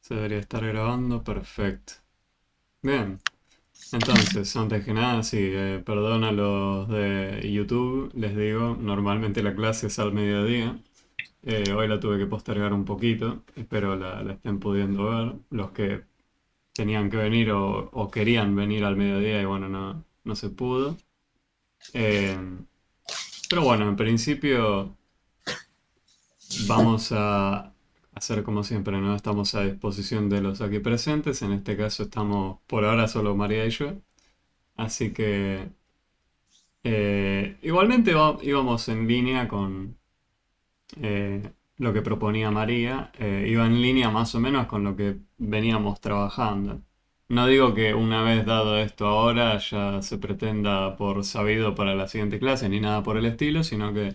Se debería estar grabando, perfecto. Bien, entonces, antes que nada, sí, perdón a los de YouTube, les digo, normalmente la clase es al mediodía. Hoy la tuve que postergar un poquito, espero la estén pudiendo ver. Los que tenían que venir o querían venir al mediodía y bueno, no se pudo. Eh, pero bueno, en principio vamos a hacer como siempre, ¿no? Estamos a disposición de los aquí presentes. En este caso estamos por ahora solo María y yo. Así que igualmente íbamos en línea con lo que proponía María. Iba en línea más o menos con lo que veníamos trabajando. No digo que una vez dado esto ahora ya se pretenda por sabido para la siguiente clase ni nada por el estilo, sino que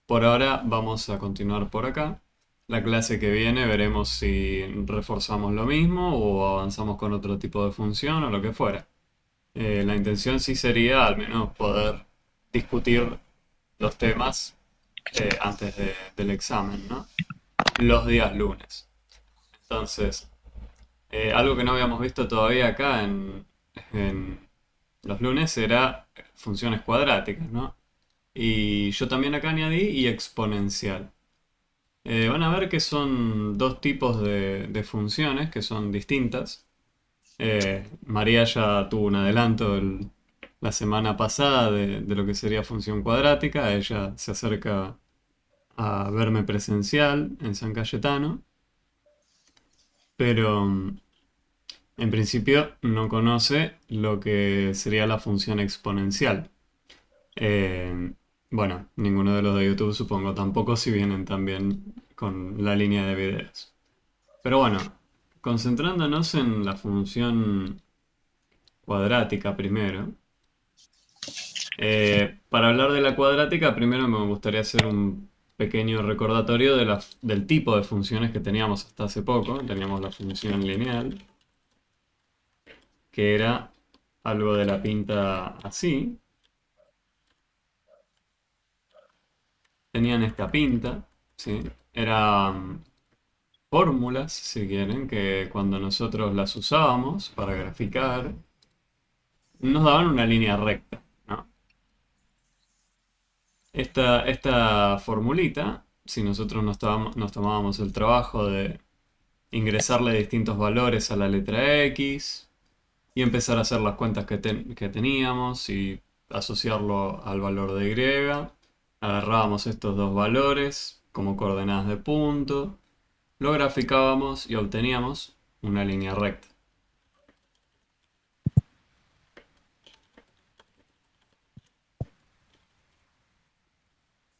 por ahora vamos a continuar por acá. La clase que viene veremos si reforzamos lo mismo o avanzamos con otro tipo de función o lo que fuera. La intención sí sería al menos poder discutir los temas antes del examen, ¿no? Los días lunes. Entonces, algo que no habíamos visto todavía acá en los lunes era funciones cuadráticas, ¿no? Y yo también acá añadí y exponencial. Van a ver que son dos tipos de funciones que son distintas. María ya tuvo un adelanto la semana pasada de lo que sería función cuadrática. Ella se acerca a verme presencial en San Cayetano, pero en principio no conoce lo que sería la función exponencial. Eh, bueno, ninguno de los de YouTube supongo tampoco si vienen también con la línea de videos. Pero bueno, concentrándonos en la función cuadrática primero. Para hablar de la cuadrática, primero me gustaría hacer un pequeño recordatorio del tipo de funciones que teníamos hasta hace poco. Teníamos la función lineal, que era algo de la pinta así. Tenían esta pinta, ¿sí? Eran fórmulas, si quieren, que cuando nosotros las usábamos para graficar, nos daban una línea recta, ¿no? Esta formulita, si nosotros nos tomábamos el trabajo de ingresarle distintos valores a la letra X y empezar a hacer las cuentas que teníamos y asociarlo al valor de Y, agarrábamos estos dos valores como coordenadas de punto, lo graficábamos y obteníamos una línea recta.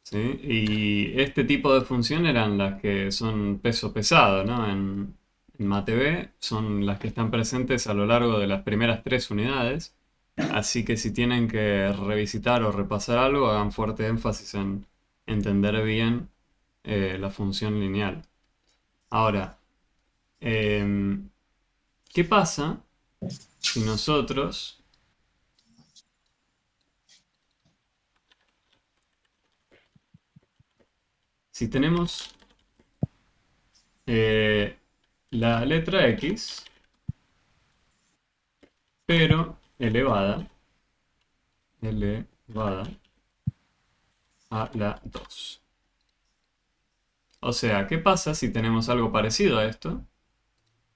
¿Sí? Y este tipo de función eran las que son peso pesado, ¿no? En MATB son las que están presentes a lo largo de las primeras tres unidades. Así que si tienen que revisitar o repasar algo, hagan fuerte énfasis en entender bien la función lineal. Ahora, em, ¿qué pasa si nosotros, si tenemos eh, la letra X, pero elevada a la 2? O sea, ¿qué pasa si tenemos algo parecido a esto,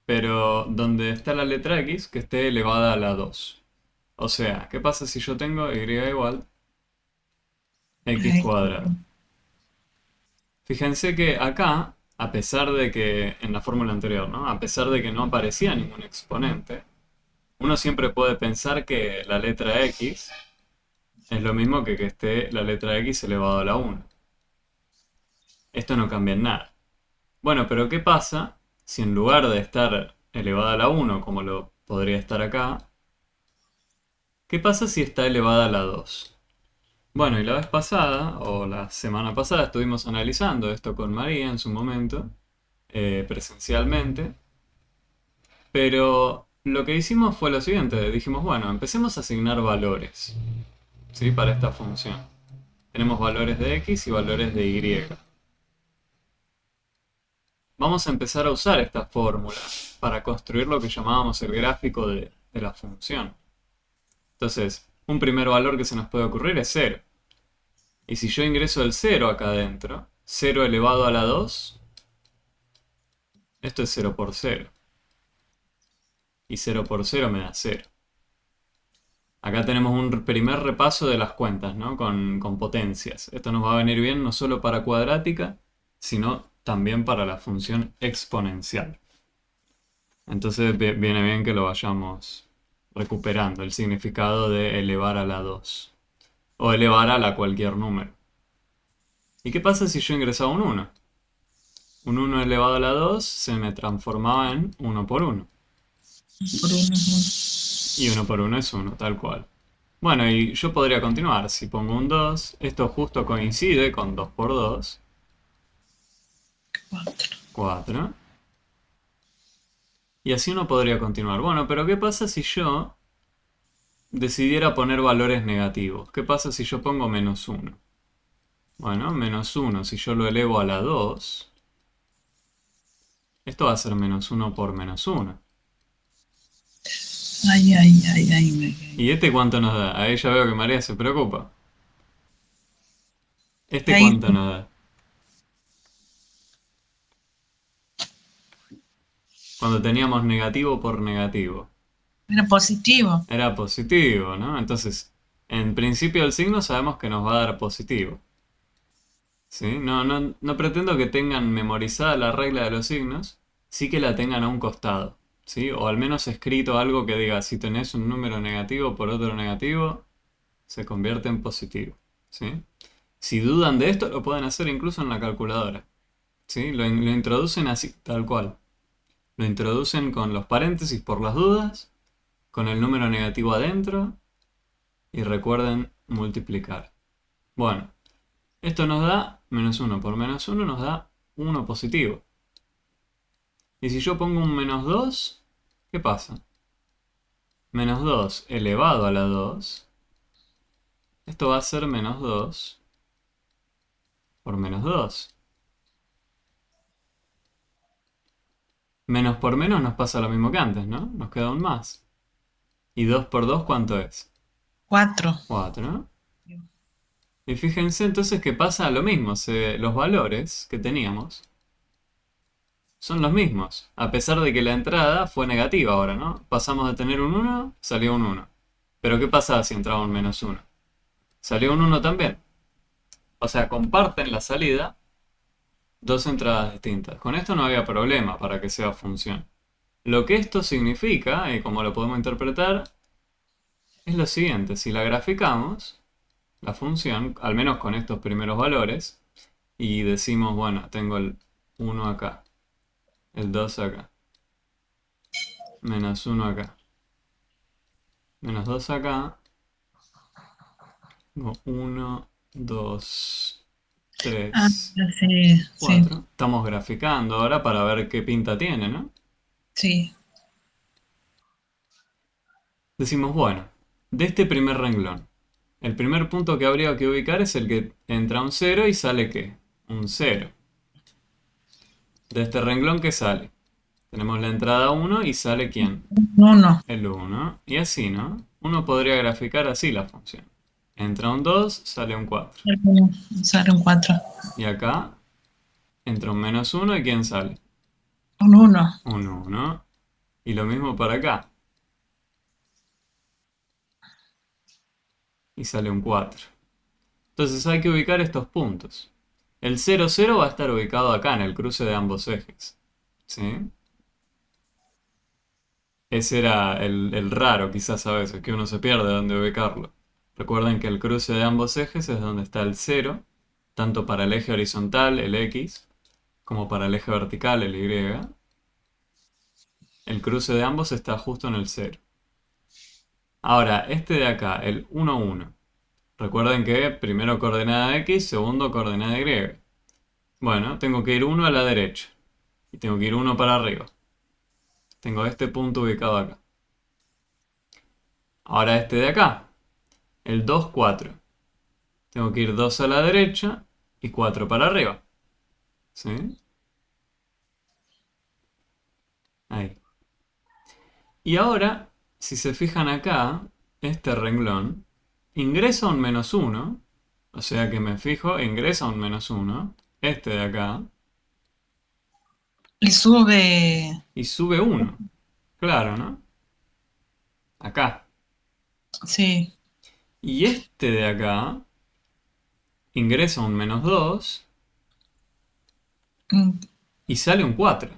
pero donde está la letra X que esté elevada a la 2? O sea, ¿qué pasa si yo tengo y igual x cuadrado? Fíjense que acá, a pesar de que en la fórmula anterior, ¿no? A pesar de que no aparecía ningún exponente, uno siempre puede pensar que la letra x es lo mismo que esté la letra x elevado a la 1. Esto no cambia en nada. Bueno, pero ¿qué pasa si en lugar de estar elevada a la 1, como lo podría estar acá, qué pasa si está elevada a la 2? Bueno, y la vez pasada, o la semana pasada, estuvimos analizando esto con María en su momento, presencialmente, pero lo que hicimos fue lo siguiente, dijimos, bueno, empecemos a asignar valores, ¿sí? Para esta función. Tenemos valores de x y valores de y. vamos a empezar a usar esta fórmula para construir lo que llamábamos el gráfico de la función. Entonces, un primer valor que se nos puede ocurrir es 0. Y si yo ingreso el 0 acá adentro, 0 elevado a la 2, esto es 0 por 0. Y 0 por 0 me da 0. Acá tenemos un primer repaso de las cuentas, ¿no? Con potencias. Esto nos va a venir bien no solo para cuadrática, sino también para la función exponencial. Entonces viene bien que lo vayamos recuperando, el significado de elevar a la 2. O elevar a la cualquier número. ¿Y qué pasa si yo ingresaba un 1? Un 1 elevado a la 2 se me transformaba en 1 por 1. Por uno es uno. Y 1 por 1 es 1, tal cual. Bueno, y yo podría continuar. Si pongo un 2, esto justo coincide con 2 por 2, 4. 4. Y así uno podría continuar. Bueno, pero ¿qué pasa si yo decidiera poner valores negativos? ¿Qué pasa si yo pongo menos 1? Bueno, menos 1, si yo lo elevo a la 2, esto va a ser menos 1 por menos 1. Ay, ay, ay, ay, ¿Y este cuánto nos da? Ahí ya veo que María se preocupa. ¿Este ahí cuánto nos da? Cuando teníamos negativo por negativo. era positivo. Era positivo, ¿no? Entonces, en principio el signo sabemos que nos va a dar positivo. ¿Sí? No pretendo que tengan memorizada la regla de los signos, sí que la tengan a un costado. ¿Sí? O al menos escrito algo que diga, si tenés un número negativo por otro negativo, se convierte en positivo. ¿Sí? Si dudan de esto, lo pueden hacer incluso en la calculadora. ¿Sí? Lo introducen así, tal cual. Lo introducen con los paréntesis por las dudas, con el número negativo adentro, y recuerden multiplicar. Bueno, esto nos da menos 1 por menos 1 nos da 1 positivo. Y si yo pongo un menos 2, ¿qué pasa? Menos 2 elevado a la 2, esto va a ser menos 2 por menos 2. Menos por menos nos pasa lo mismo que antes, ¿no? Nos queda un más. ¿Y 2 por 2 cuánto es? 4. 4. Y fíjense entonces que pasa lo mismo. Los valores que teníamos son los mismos. A pesar de que la entrada fue negativa ahora, ¿no? Pasamos de tener un 1, salió un 1. Pero ¿qué pasa si entraba un menos 1? Salió un 1 también. O sea, comparten la salida dos entradas distintas. Con esto no había problema para que sea función. Lo que esto significa, y como lo podemos interpretar, es lo siguiente. Si la graficamos, la función, al menos con estos primeros valores, y decimos, bueno, tengo el 1 acá, el 2 acá, menos 1 acá, menos 2 acá, tengo 1, 2, Ah, 3, sí, sí, 4. Estamos graficando ahora para ver qué pinta tiene, ¿no? sí. Decimos, bueno, de este primer renglón, el primer punto que habría que ubicar es el que entra un 0 y sale ¿qué? Un 0. De este renglón, ¿qué sale? Tenemos la entrada 1 y sale ¿quién? 1. El 1. Y así, ¿no? Uno podría graficar así la función. Entra un 2, sale un 4. Usar un 4. Y acá entra un menos 1 y ¿quién sale? Un 1. Un 1. Y lo mismo para acá. Y sale un 4. Entonces hay que ubicar estos puntos. El 0, 0 va a estar ubicado acá en el cruce de ambos ejes. ¿Sí? Ese era el raro quizás a veces, que uno se pierde dónde ubicarlo. Recuerden que el cruce de ambos ejes es donde está el 0, tanto para el eje horizontal, el X, como para el eje vertical, el Y. El cruce de ambos está justo en el 0. Ahora, este de acá, el 1, 1. Recuerden que primero coordenada X, segundo coordenada Y. Bueno, tengo que ir 1 a la derecha. Y tengo que ir 1 para arriba. Tengo este punto ubicado acá. Ahora este de acá, el 2, 4. Tengo que ir 2 a la derecha y 4 para arriba. ¿Sí? Y ahora, si se fijan acá, este renglón ingresa un menos uno, o sea que me fijo, ingresa un menos uno, este de acá, Y sube, y sube uno. Claro, ¿no? Acá. sí. Y este de acá ingresa un menos 2 Mm, y sale un 4.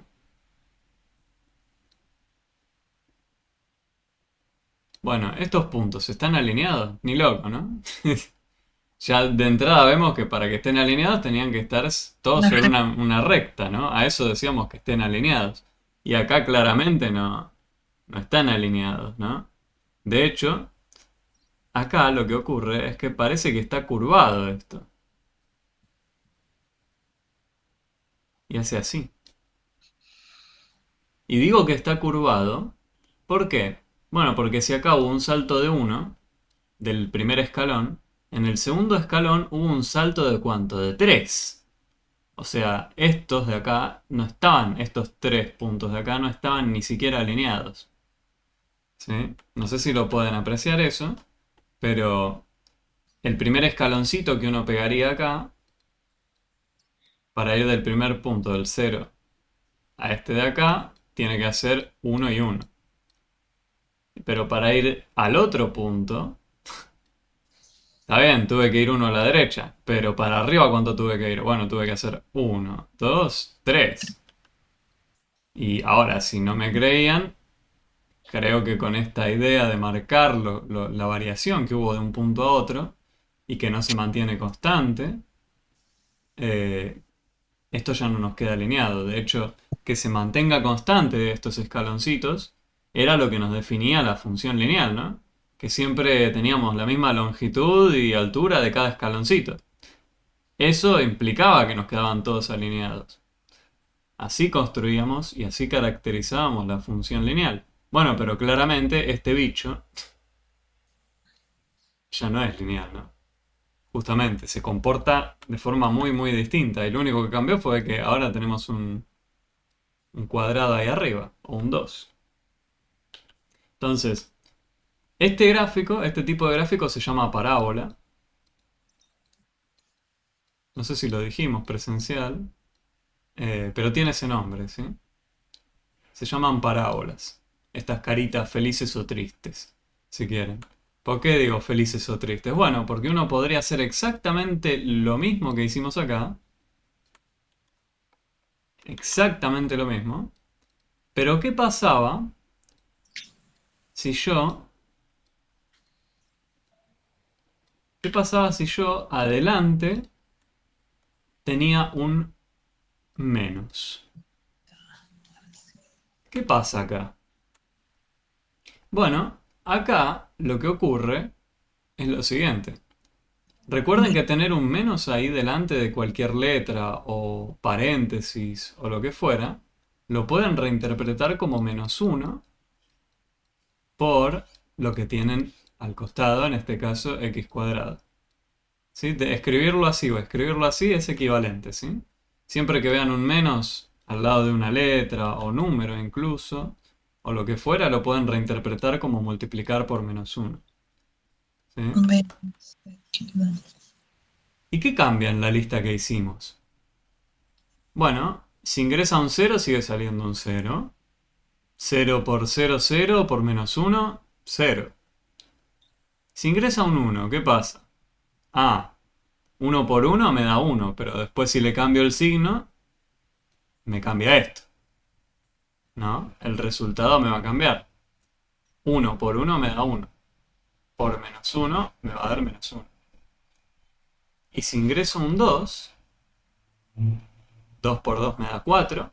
Bueno, estos puntos están alineados, ni loco, ¿no? Ya de entrada vemos que para que estén alineados tenían que estar todos la sobre re- una recta, ¿no? A eso decíamos que estén alineados. Y acá claramente no están alineados, ¿no? De hecho, acá lo que ocurre es que parece que está curvado esto. Y hace así. Y digo que está curvado, ¿por qué? Bueno, porque si acá hubo un salto de uno del primer escalón, en el segundo escalón hubo un salto de ¿cuánto? De 3. O sea, estos de acá no estaban, estos 3 puntos de acá no estaban ni siquiera alineados. ¿Sí? No sé si lo pueden apreciar eso, pero el primer escaloncito que uno pegaría acá, para ir del primer punto del cero a este de acá, tiene que hacer uno y uno. Pero para ir al otro punto, está bien, tuve que ir uno a la derecha, pero para arriba ¿cuánto tuve que ir? Bueno, tuve que hacer uno, 2, 3. Y ahora, si no me creían, creo que con esta idea de marcar la variación que hubo de un punto a otro y que no se mantiene constante, eh, esto ya no nos queda alineado. De hecho, que se mantenga constante estos escaloncitos era lo que nos definía la función lineal, ¿no? Que siempre teníamos la misma longitud y altura de cada escaloncito. Eso implicaba que nos quedaban todos alineados. Así construíamos y así caracterizábamos la función lineal. Bueno, pero claramente este bicho ya no es lineal, ¿no? Justamente, se comporta de forma muy muy distinta y lo único que cambió fue que ahora tenemos un cuadrado ahí arriba, o un 2. Entonces, este gráfico, este tipo de gráfico se llama parábola. No sé si lo dijimos presencial, pero tiene ese nombre, ¿sí? Se llaman parábolas. Estas caritas felices o tristes, si quieren. ¿Por qué digo felices o tristes? Bueno, porque uno podría hacer exactamente lo mismo que hicimos acá. Exactamente lo mismo. Pero ¿qué pasaba si yo... ¿Qué pasaba si yo adelante tenía un menos? ¿Qué pasa acá? Bueno, acá lo que ocurre es lo siguiente. Recuerden que tener un menos ahí delante de cualquier letra o paréntesis o lo que fuera, lo pueden reinterpretar como menos uno por lo que tienen al costado, en este caso x cuadrado. ¿Sí? De escribirlo así o escribirlo así es equivalente, ¿sí? Siempre que vean un menos al lado de una letra o número incluso, o lo que fuera, lo pueden reinterpretar como multiplicar por menos uno. ¿Sí? ve- ¿Y qué cambia en la lista que hicimos? Bueno, si ingresa un cero sigue saliendo un cero. Cero por cero, cero por menos uno, cero. Si ingresa un uno, ¿qué pasa? Ah, uno por uno me da uno, pero después si le cambio el signo, me cambia esto. ¿No? El resultado me va a cambiar. Uno por uno me da uno. Por menos uno me va a dar menos uno. Y si ingreso un 2, 2 por 2 me da 4.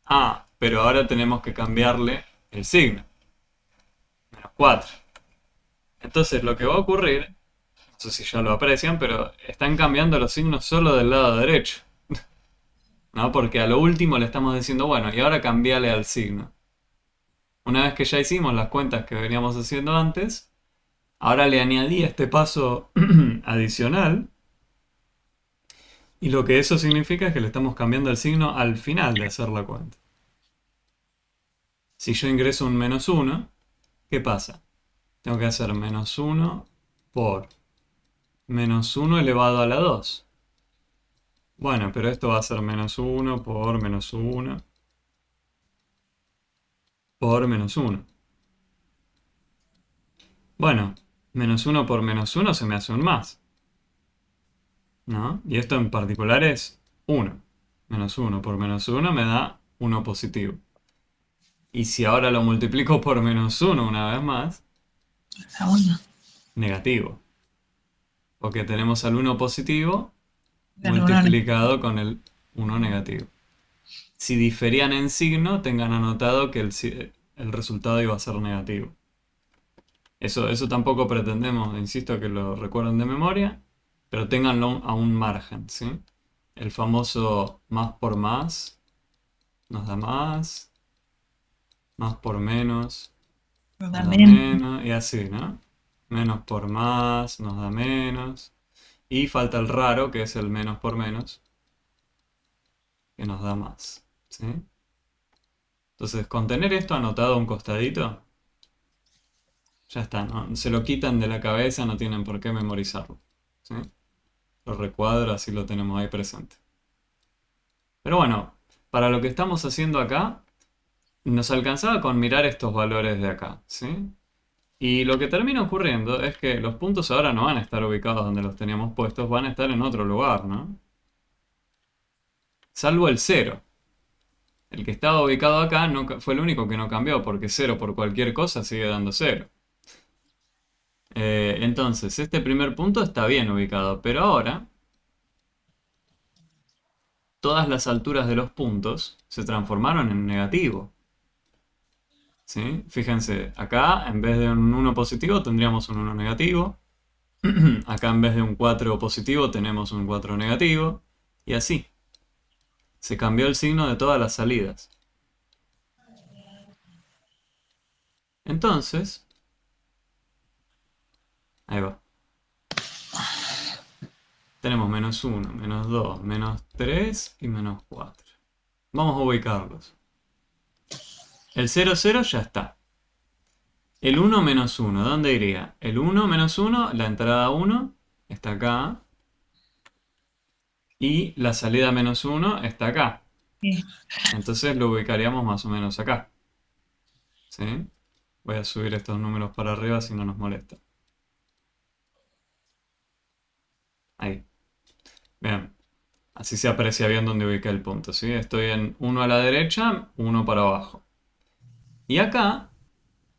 Ah, pero ahora tenemos que cambiarle el signo. Menos 4. Entonces lo que va a ocurrir, no sé si ya lo aprecian, pero están cambiando los signos solo del lado derecho. ¿No? Porque a lo último le estamos diciendo, bueno, y ahora cambiale al signo. Una vez que ya hicimos las cuentas que veníamos haciendo antes, ahora le añadí este paso adicional. Y lo que eso significa es que le estamos cambiando el signo al final de hacer la cuenta. Si yo ingreso un menos uno, ¿Qué pasa? Tengo que hacer menos 1 por menos 1 elevado a la 2. Bueno, pero esto va a ser menos 1 por menos 1 por menos 1. Bueno, menos 1 por menos 1 se me hace un más, ¿no? Y esto en particular es 1. Menos 1 por menos 1 me da 1 positivo. Y si ahora lo multiplico por menos 1 una vez más, Está bueno. negativo. Porque tenemos al 1 positivo Del uno. multiplicado con el 1 negativo. Si diferían en signo, tengan anotado que el resultado iba a ser negativo. Eso tampoco pretendemos, insisto, que lo recuerden de memoria, pero ténganlo a un margen, ¿sí? El famoso más por más nos da más por menos nos da También. menos, y así, ¿no? Menos por más nos da menos. Y falta el raro, que es el menos por menos, que nos da más, ¿sí? Entonces, con tener esto anotado a un costadito, ya está, ¿no? Se lo quitan de la cabeza, no tienen por qué memorizarlo, ¿sí? Lo recuadro, así lo tenemos ahí presente. Pero bueno, para lo que estamos haciendo acá, nos alcanzaba con mirar estos valores de acá, ¿sí? Y lo que termina ocurriendo es que los puntos ahora no van a estar ubicados donde los teníamos puestos, van a estar en otro lugar, ¿no? Salvo el cero. El que estaba ubicado acá fue el único que no cambió, porque cero por cualquier cosa sigue dando cero. Entonces, este primer punto está bien ubicado, pero ahora todas las alturas de los puntos se transformaron en negativo, ¿sí? Fíjense, acá en vez de un 1 positivo tendríamos un 1 negativo. Acá en vez de un 4 positivo tenemos un 4 negativo. Y así. Se cambió el signo de todas las salidas. Entonces, ahí va. Tenemos menos 1, menos 2, menos 3 y menos 4. Vamos a ubicarlos. El 0, 0 ya está. El 1 menos 1, ¿dónde iría? El 1 menos 1, la entrada 1 está acá. Y la salida menos 1 está acá. Sí. Entonces lo ubicaríamos más o menos acá, ¿sí? Voy a subir estos números para arriba si no nos molesta. Ahí. Bien. Así se aprecia bien dónde ubica el punto, ¿sí? Estoy en 1 a la derecha, 1 para abajo. Y acá,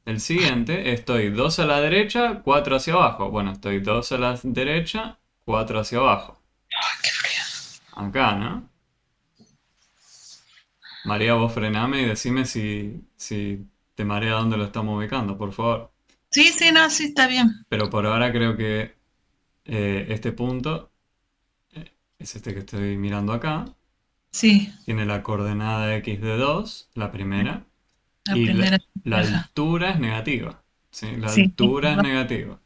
el siguiente, estoy 2 a la derecha, 4 hacia abajo. Bueno, estoy 2 a la derecha, 4 hacia abajo. Ay, qué frío. Acá, ¿no? María, vos frename y decime si te marea dónde lo estamos ubicando, por favor. Sí, sí, no, sí, está bien. Pero por ahora creo que este punto es este que estoy mirando acá. Sí, Tiene la coordenada x de 2, la primera. la Y primera la baja. altura es negativa. ¿Sí? La Sí, sí, altura es negativa.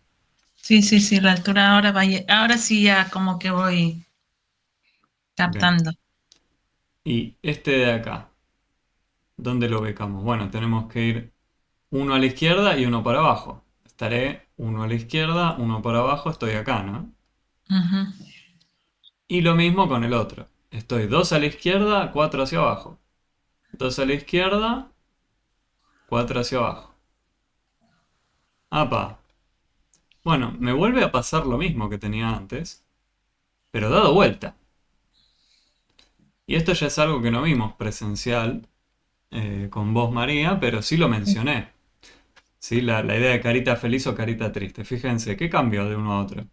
sí, sí, sí, la altura ahora vaya, ahora sí ya como que voy Bien. captando. Y este de acá, ¿dónde lo ubicamos? Bueno, tenemos que ir uno a la izquierda y uno para abajo. Estaré uno a la izquierda, uno para abajo, estoy acá, ¿no? Ujú. Y lo mismo con el otro. Estoy dos a la izquierda, cuatro hacia abajo. Dos a la izquierda, cuatro hacia abajo. ¡Apa! Bueno, me vuelve a pasar lo mismo que tenía antes, pero dado vuelta. Y esto ya es algo que no vimos presencial con vos, María, pero sí lo mencioné. ¿Sí? La idea de carita feliz o carita triste. Fíjense, ¿qué cambió de uno a otro?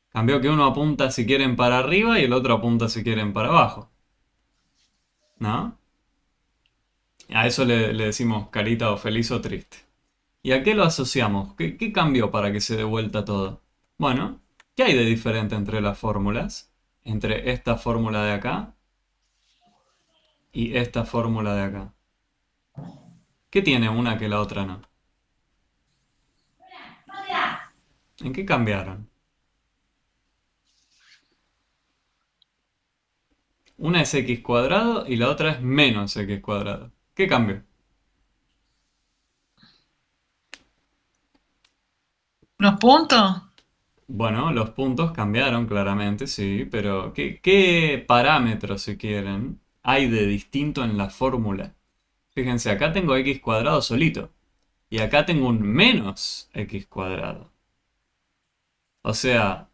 Cambió que uno apunta si quieren para arriba y el otro apunta si quieren para abajo. ¿No? A eso le decimos carita o feliz o triste. ¿Y a qué lo asociamos? ¿Qué cambió para que se dé vuelta todo? Bueno, ¿qué hay de diferente entre las fórmulas? Entre esta fórmula de acá y esta fórmula de acá. ¿Qué tiene una que la otra no? ¿En qué cambiaron? Una es x cuadrado y la otra es menos x cuadrado. ¿Qué cambió? ¿Los puntos? Bueno, los puntos cambiaron claramente, sí, pero ¿qué parámetros, si quieren, hay de distinto en la fórmula? Fíjense, acá tengo x cuadrado solito y acá tengo un menos x cuadrado. O sea,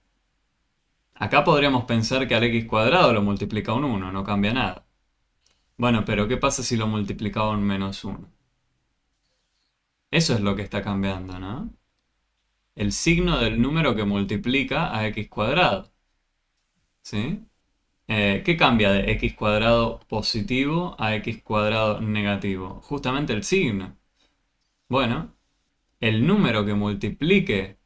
acá podríamos pensar que al x cuadrado lo multiplica un 1, no cambia nada. Bueno, pero ¿qué pasa si lo multiplicaba un menos 1? Eso es lo que está cambiando, ¿no? El signo del número que multiplica a x cuadrado, ¿sí? ¿Qué cambia de x cuadrado positivo a x cuadrado negativo? Justamente el signo. Bueno, el número que multiplique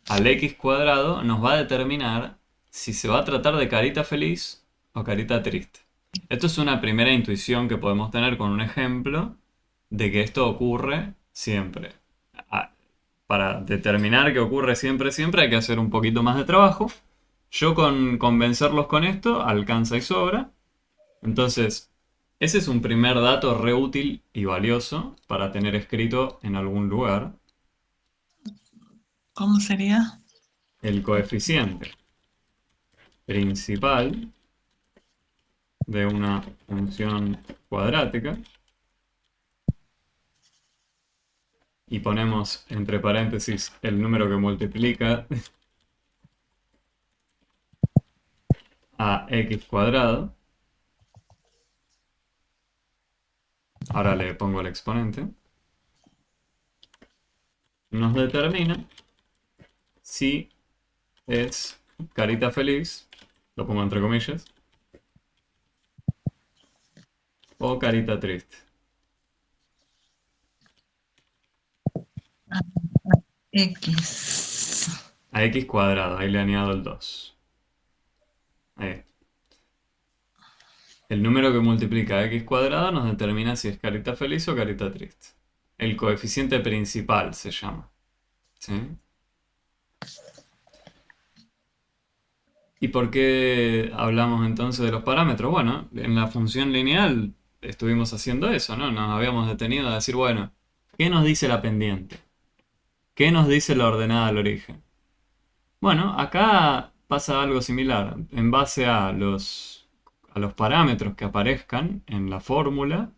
al x cuadrado nos va a determinar si se va a tratar de carita feliz o carita triste. Esto es una primera intuición que podemos tener con un ejemplo de que esto ocurre siempre. Ah, para determinar que ocurre siempre, siempre hay que hacer un poquito más de trabajo. Yo con convencerlos con esto alcanza y sobra. Entonces, ese es un primer dato re útil y valioso para tener escrito en algún lugar. ¿Cómo sería? El coeficiente principal de una función cuadrática y ponemos entre paréntesis el número que multiplica a x cuadrado. Ahora le pongo el exponente. Nos determina si es carita feliz, lo pongo entre comillas, o carita triste. X. A x cuadrado, ahí le añado el 2. Ahí. El número que multiplica a x cuadrado nos determina si es carita feliz o carita triste. El coeficiente principal se llama. ¿Sí? ¿Y por qué hablamos entonces de los parámetros? Bueno, en la función lineal estuvimos haciendo eso, ¿no? Nos habíamos detenido a decir, bueno, ¿qué nos dice la pendiente? ¿Qué nos dice la ordenada al origen? Bueno, acá pasa algo similar. En base a los parámetros que aparezcan en la fórmula,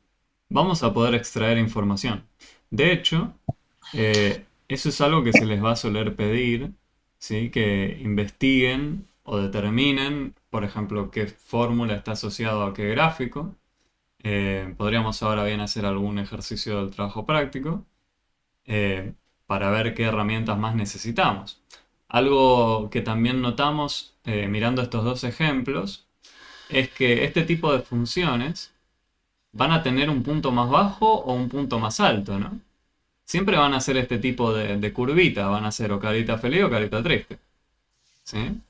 vamos a poder extraer información. De hecho, eso es algo que se les va a soler pedir, ¿sí? Que investiguen o determinen, por ejemplo, qué fórmula está asociado a qué gráfico. Podríamos ahora bien hacer algún ejercicio del trabajo práctico eh, para ver qué herramientas más necesitamos. Algo que también notamos mirando estos dos ejemplos es que este tipo de funciones van a tener un punto más bajo o un punto más alto, ¿no? Siempre van a ser este tipo de curvita, van a ser o carita feliz o carita triste, ¿sí?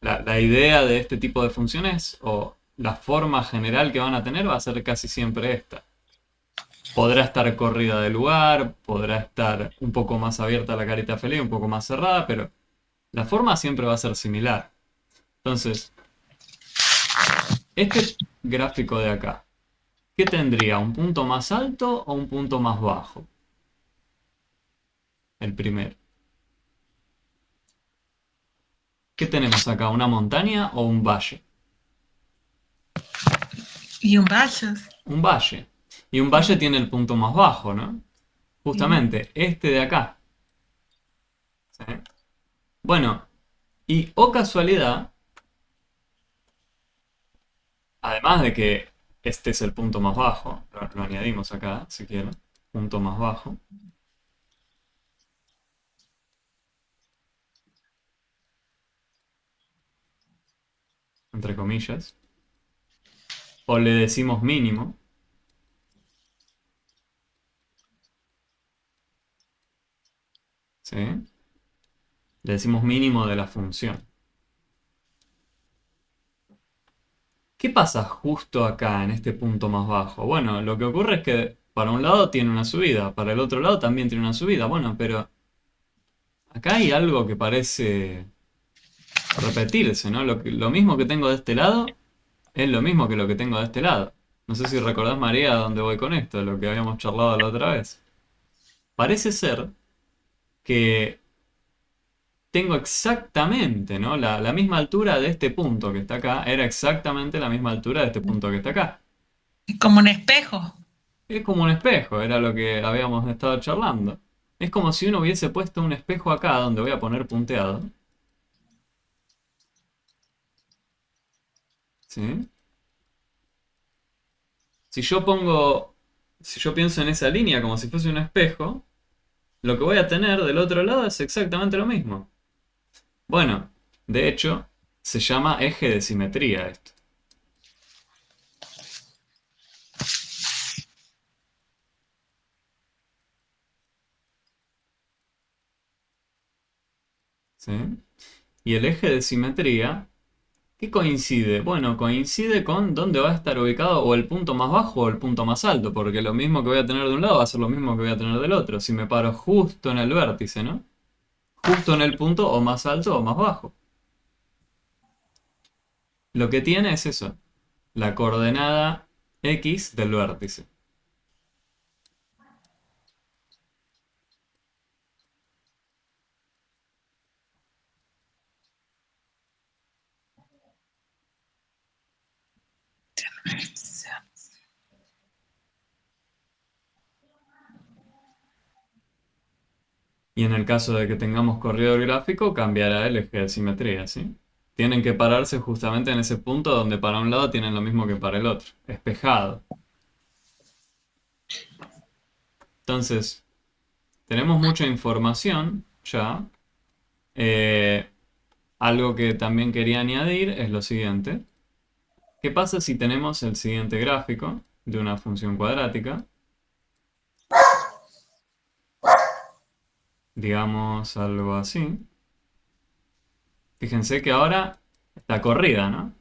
La idea de este tipo de funciones o la forma general que van a tener va a ser casi siempre esta. Podrá estar corrida de lugar, podrá estar un poco más abierta la carita feliz, un poco más cerrada, pero la forma siempre va a ser similar. Entonces, este gráfico de acá, ¿qué tendría? ¿Un punto más alto o un punto más bajo? El primero. ¿Qué tenemos acá? ¿Una montaña o un valle? Y un valles. Un valle. Y un valle tiene el punto más bajo, ¿no? Sí. Justamente, este de acá. ¿Sí? Bueno, y o casualidad, además de que este es el punto más bajo, lo añadimos acá, si quieren, punto más bajo, entre comillas, o le decimos mínimo, ¿sí? Le decimos mínimo de la función. ¿Qué pasa justo acá, en este punto más bajo? Bueno, lo que ocurre es que para un lado tiene una subida, para el otro lado también tiene una subida. Bueno, pero acá hay algo que parece repetirse, ¿no? Lo mismo que tengo de este lado es lo mismo que lo que tengo de este lado. No sé si recordás, María, a dónde voy con esto, lo que habíamos charlado la otra vez. Parece ser que tengo exactamente, ¿no? La misma altura de este punto que está acá era exactamente la misma altura de este punto que está acá. Es como un espejo. Es como un espejo, era lo que habíamos estado charlando. Es como si uno hubiese puesto un espejo acá donde voy a poner punteado. ¿Sí? Si yo pongo, si yo pienso en esa línea como si fuese un espejo, lo que voy a tener del otro lado es exactamente lo mismo. Bueno, de hecho, se llama eje de simetría esto. ¿Sí? Y el eje de simetría, ¿qué coincide? Bueno, coincide con dónde va a estar ubicado o el punto más bajo o el punto más alto, porque lo mismo que voy a tener de un lado va a ser lo mismo que voy a tener del otro, si me paro justo en el vértice, ¿no? Justo en el punto o más alto o más bajo. Lo que tiene es eso, la coordenada X del vértice. Y en el caso de que tengamos corredor gráfico, cambiará el eje de simetría, ¿sí? Tienen que pararse justamente en ese punto donde para un lado tienen lo mismo que para el otro, espejado. Entonces, tenemos mucha información ya. Eh, Algo que también quería añadir es lo siguiente. ¿Qué pasa si tenemos el siguiente gráfico de una función cuadrática? Digamos algo así. Fíjense que ahora está corrida, ¿no?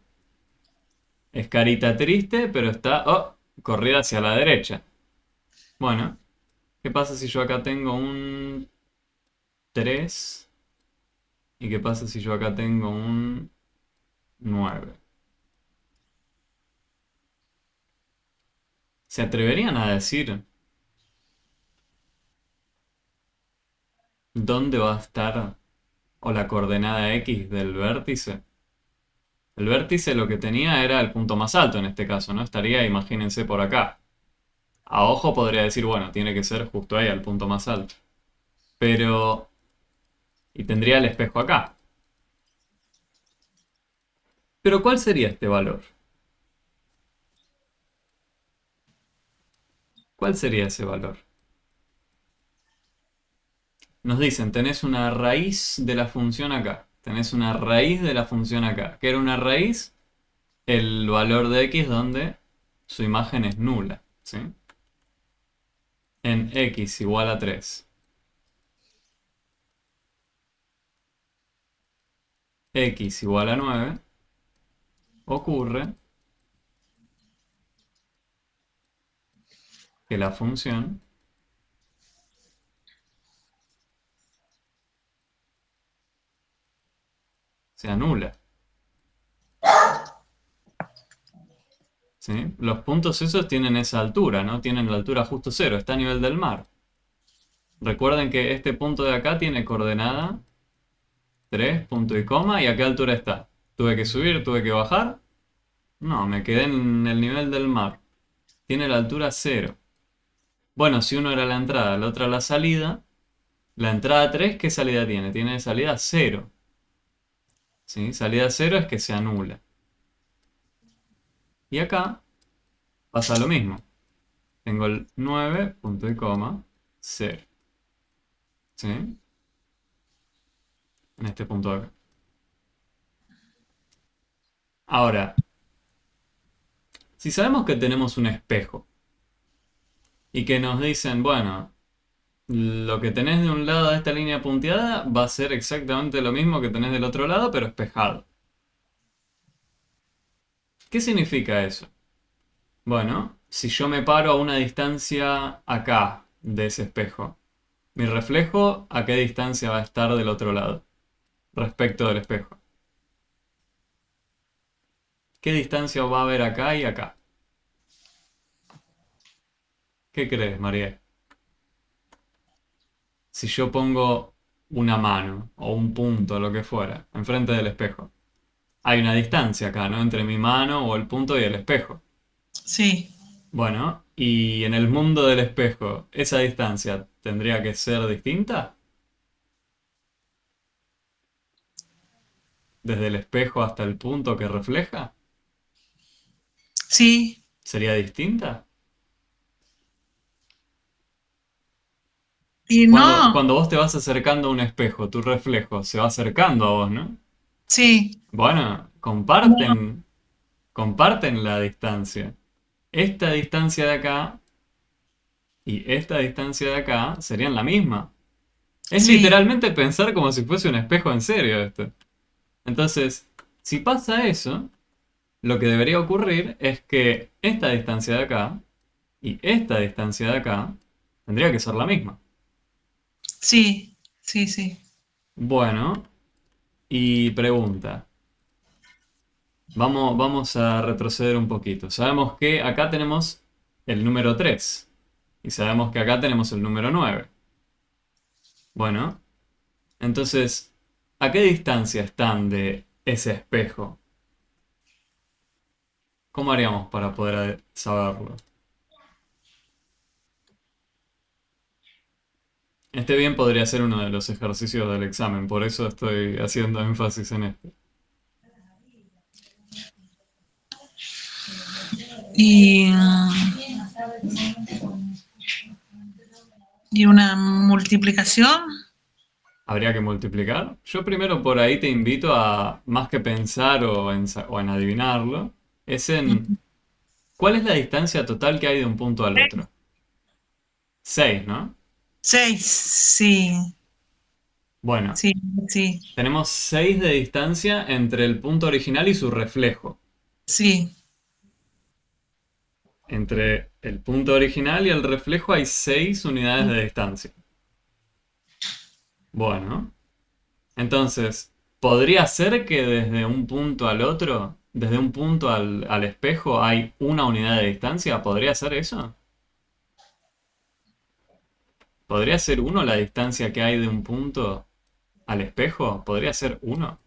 Es carita triste, pero está corrida hacia la derecha. Bueno, ¿qué pasa si yo acá tengo un 3? ¿Y qué pasa si yo acá tengo un 9? ¿Se atreverían a decir dónde va a estar o la coordenada X del vértice? El vértice lo que tenía era el punto más alto en este caso, ¿no? Estaría, imagínense, por acá. A ojo podría decir, bueno, tiene que ser justo ahí, al punto más alto. Pero... Y tendría el espejo acá. Pero ¿cuál sería este valor? ¿Cuál sería ese valor? Nos dicen, tenés una raíz de la función acá. Tenés una raíz de la función acá. ¿Qué era una raíz? El valor de x donde su imagen es nula. ¿Sí? En x igual a 3. X igual a 9. Ocurre que la función se anula. ¿Sí? Los puntos esos tienen esa altura, ¿no? Tienen la altura justo cero, está a nivel del mar. Recuerden que este punto de acá tiene coordenada 3, punto y coma, ¿y a qué altura está? ¿Tuve que subir, tuve que bajar? No, me quedé en el nivel del mar. Tiene la altura cero. Bueno, si uno era la entrada, la otra la salida, la entrada 3, ¿qué salida tiene? Tiene salida cero. ¿Sí? Salida cero es que se anula. Y acá pasa lo mismo. Tengo el 9, punto y coma, 0. ¿Sí? En este punto de acá. Ahora, si sabemos que tenemos un espejo y que nos dicen, bueno, lo que tenés de un lado de esta línea punteada va a ser exactamente lo mismo que tenés del otro lado, pero espejado. ¿Qué significa eso? Bueno, si yo me paro a una distancia acá de ese espejo, mi reflejo a qué distancia va a estar del otro lado respecto del espejo. ¿Qué distancia va a haber acá y acá? ¿Qué crees, María? si yo pongo una mano o un punto, lo que fuera, enfrente del espejo, hay una distancia acá, ¿no? Entre mi mano o el punto y el espejo. Sí, Bueno, y en el mundo del espejo, ¿esa distancia tendría que ser distinta? Desde el espejo hasta el punto que refleja, sí. ¿sería distinta? Y Cuando, no, cuando vos te vas acercando a un espejo, tu reflejo se va acercando a vos, ¿no? sí, Bueno, no, comparten la distancia. Esta distancia de acá y esta distancia de acá serían la misma. Es sí, literalmente pensar como si fuese un espejo en serio esto. Entonces, si pasa eso, lo que debería ocurrir es que esta distancia de acá y esta distancia de acá tendría que ser la misma. sí, sí, sí. Bueno, y pregunta. Vamos a retroceder un poquito. Sabemos que acá tenemos el número 3 y sabemos que acá tenemos el número 9. Bueno, entonces, ¿a qué distancia están de ese espejo? ¿Cómo haríamos para poder saberlo? Este bien podría ser uno de los ejercicios del examen, por eso estoy haciendo énfasis en esto. Y, y una multiplicación. ¿Habría que multiplicar? Yo primero por ahí te invito a, más que pensar o en adivinarlo, es en ¿cuál es la distancia total que hay de un punto al otro? 6, ¿no? 6, sí, Bueno, sí, sí, tenemos 6 de distancia entre el punto original y su reflejo. sí. Entre el punto original y el reflejo hay 6 unidades de distancia. Bueno, entonces, ¿podría ser que desde un punto al otro, desde un punto al espejo, hay una unidad de distancia? ¿Podría ser eso? ¿Podría ser uno la distancia que hay de un punto al espejo? ¿Podría ser uno?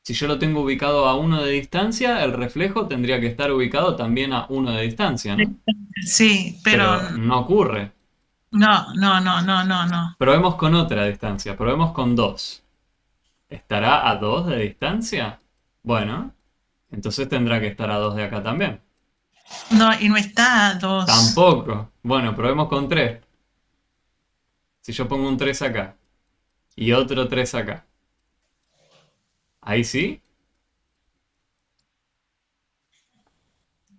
Si yo lo tengo ubicado a uno de distancia, el reflejo tendría que estar ubicado también a uno de distancia, ¿no? Sí, pero Pero no ocurre. no, no, no, no, no, no. Probemos con otra distancia, probemos con 2. ¿Estará a 2 de distancia? Bueno, entonces tendrá que estar a 2 de acá también. No, y no está a 2. Tampoco. Bueno, probemos con 3. Si yo pongo un 3 acá y otro 3 acá, ¿ahí sí?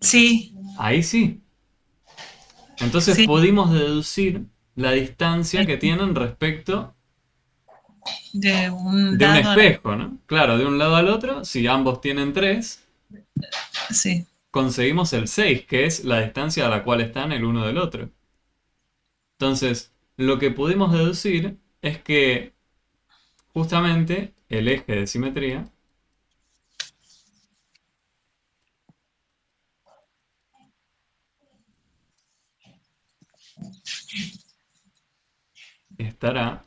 Sí, Ahí sí. Entonces sí, pudimos deducir la distancia que tienen respecto de un de un lado a espejo, ¿no? Claro, de un lado al otro, si ambos tienen 3, sí, conseguimos el 6, que es la distancia a la cual están el uno del otro. Entonces, lo que pudimos deducir es que justamente el eje de simetría estará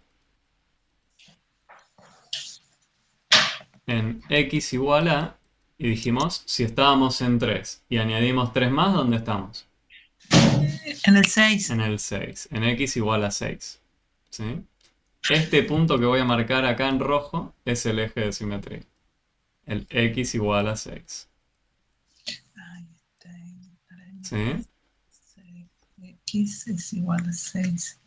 en x igual a, y dijimos, si estábamos en 3 y añadimos 3 más, ¿dónde estamos? en el 6. En el 6, en x igual a 6. ¿Sí? Este punto que voy a marcar acá en rojo es el eje de simetría. El x igual a 6. ¿Sí? X es igual a 6.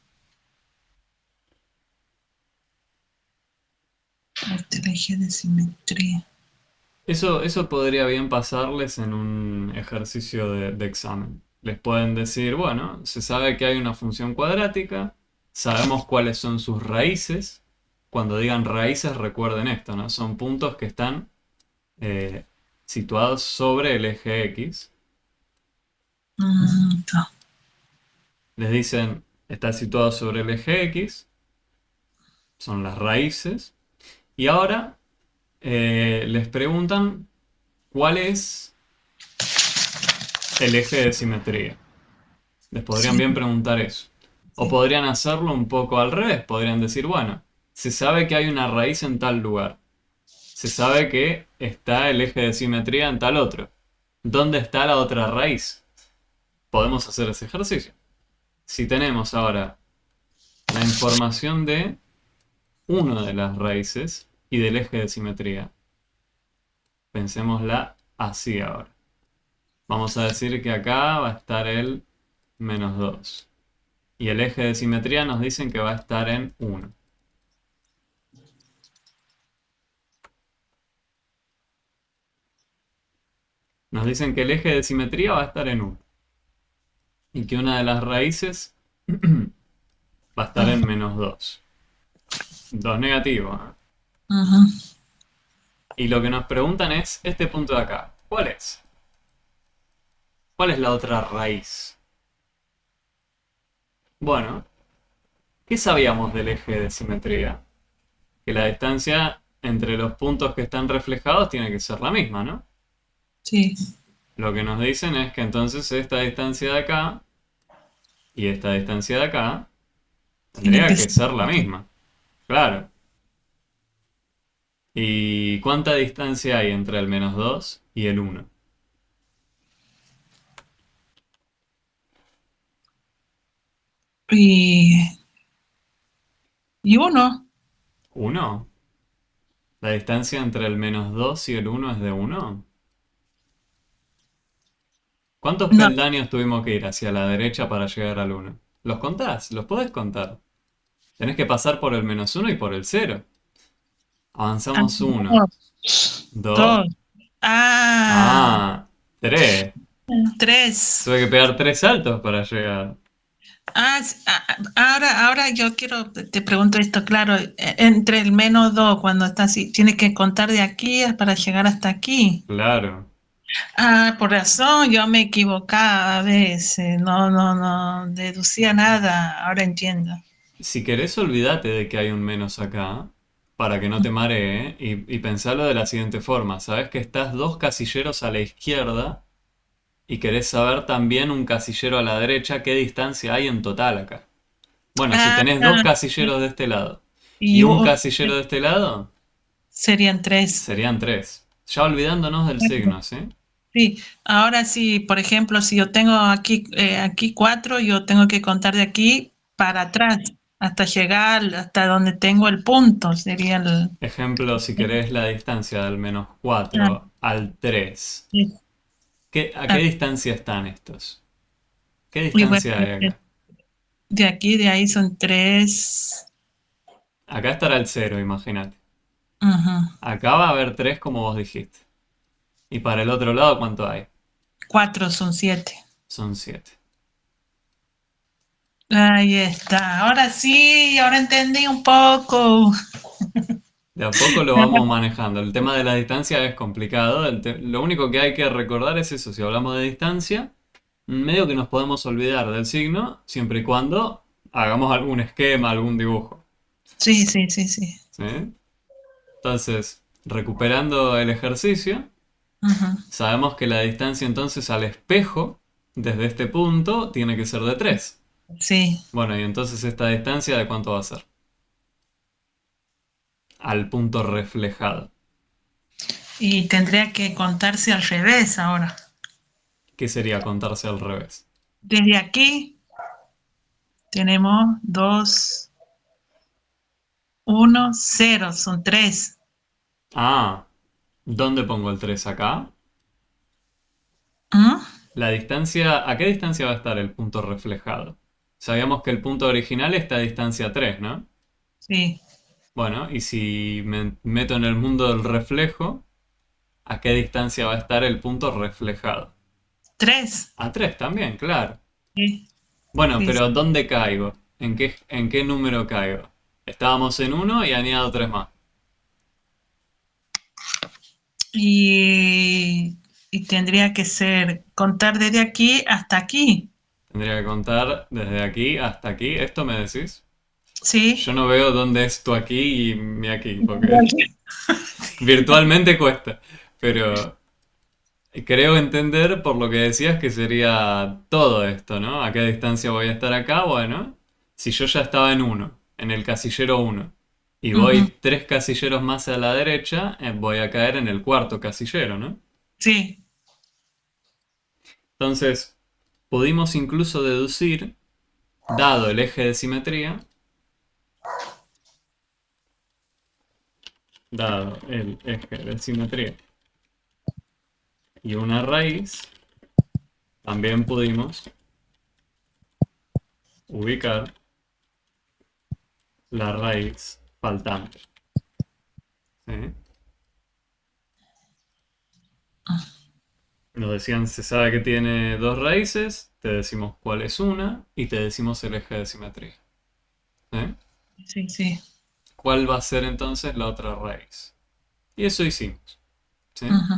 El eje de simetría. Eso podría bien pasarles en un ejercicio de examen. Les pueden decir, bueno, se sabe que hay una función cuadrática, sabemos cuáles son sus raíces. Cuando digan raíces, recuerden esto, ¿no? Son puntos que están eh, situados sobre el eje X. Está. Les dicen, está situado sobre el eje X, son las raíces. Y ahora les preguntan cuál es el eje de simetría. Les podrían Sí, bien preguntar eso. O sí. podrían hacerlo un poco al revés. Podrían decir, bueno, se sabe que hay una raíz en tal lugar. Se sabe que está el eje de simetría en tal otro. ¿Dónde está la otra raíz? Podemos hacer ese ejercicio. Si tenemos ahora la información de una de las raíces y del eje de simetría, pensémosla así ahora. Vamos a decir que acá va a estar el -2. Y el eje de simetría nos dicen que va a estar en 1. Nos dicen que el eje de simetría va a estar en 1. Y que una de las raíces va a estar en Ujú, -2. 2 negativo, ¿eh? ujú. Y lo que nos preguntan es este punto de acá. ¿Cuál es? ¿Cuál es la otra raíz? Bueno, ¿qué sabíamos del eje de simetría? Que la distancia entre los puntos que están reflejados tiene que ser la misma, ¿no? Sí, Lo que nos dicen es que entonces esta distancia de acá y esta distancia de acá tiene tendría que que ser. ser la misma. Claro. ¿Y cuánta distancia hay entre el -2 y el 1? Y, y uno, 1. ¿La distancia entre el -2 y el 1 es de 1? ¿Cuántos no. peldaños tuvimos que ir hacia la derecha para llegar al 1? ¿Los contás? ¿Los podés contar? Tenés que pasar por el -1 y por el 0. Ah, Avanzamos 1, dos. 2, Dos. Ah, 3. tres. Tuve que pegar 3 saltos para llegar. Ahora yo quiero, te pregunto esto, claro, entre el -2, cuando está así, tiene que contar de aquí para llegar hasta aquí. Claro. Ah, por razón, yo me equivocaba a veces, no deducía nada, ahora entiendo. Si querés, olvídate de que hay un menos acá, para que no te maree, y pensalo de la siguiente forma. Sabes que estás 2 casilleros a la izquierda y querés saber también un casillero a la derecha, qué distancia hay en total acá. Bueno, si Ah, tenés 2 casilleros de este lado y y un casillero de este lado, serían tres. serían 3. Ya olvidándonos del signo, ¿sí? Sí, ahora sí, por ejemplo, si yo tengo aquí cuatro, yo tengo que contar de aquí para atrás hasta llegar hasta donde tengo el punto, sería el... Ejemplo, si querés la distancia del Ah, -4 al 3. sí. ¿A qué Ah, distancia están estos? ¿Qué y bueno, distancia hay acá? de aquí, de ahí son tres. Acá estará el 0, imagínate. Ujú. Acá va a haber 3 como vos dijiste. Y para el otro lado, ¿cuánto hay? Cuatro son siete. Son 7. Ahí está. Ahora sí, ahora entendí un poco. De a poco lo vamos manejando. El tema de la distancia es complicado. Lo único que hay que recordar es eso. Si hablamos de distancia, medio que nos podemos olvidar del signo, siempre y cuando hagamos algún esquema, algún dibujo. Sí, sí, sí, sí. ¿Sí? Entonces, recuperando el ejercicio, Ujú. sabemos que la distancia entonces al espejo, desde este punto, tiene que ser de 3. Sí. Bueno, y entonces esta distancia, ¿de cuánto va a ser? Al punto reflejado. Y tendría que contarse al revés ahora. ¿Qué sería contarse al revés? Desde aquí tenemos dos, uno, cero, son tres. Ah, ¿dónde pongo el 3 acá? ¿Mm? La distancia, ¿a qué distancia va a estar el punto reflejado? Sabíamos que el punto original está a distancia 3, ¿no? Sí, Bueno, y si me meto en el mundo del reflejo, ¿a qué distancia va a estar el punto reflejado? tres. A 3 también, claro. Sí, Bueno, sí, sí. pero ¿dónde caigo? ¿En qué número caigo? Estábamos en uno y añado 3 más. Y tendría que ser contar desde aquí hasta aquí. Tendría que contar desde aquí hasta aquí. ¿Esto me decís? Sí. Yo no veo dónde es tu aquí y mi aquí, porque virtualmente cuesta. Pero creo entender por lo que decías que sería todo esto, ¿no? ¿A qué distancia voy a estar acá? Bueno, Si yo ya estaba en uno, en el casillero uno, y Ujú. voy 3 casilleros más a la derecha, voy a caer en el cuarto casillero, ¿no? Sí. Entonces, pudimos incluso deducir, dado el eje de simetría, dado el eje de simetría y una raíz, también pudimos ubicar la raíz faltante. ¿Sí? Nos decían, se sabe que tiene dos raíces, te decimos cuál es una y te decimos el eje de simetría. ¿Sí? Sí, sí. ¿Cuál va a ser entonces la otra raíz? Y eso hicimos. ¿Sí? Ujú.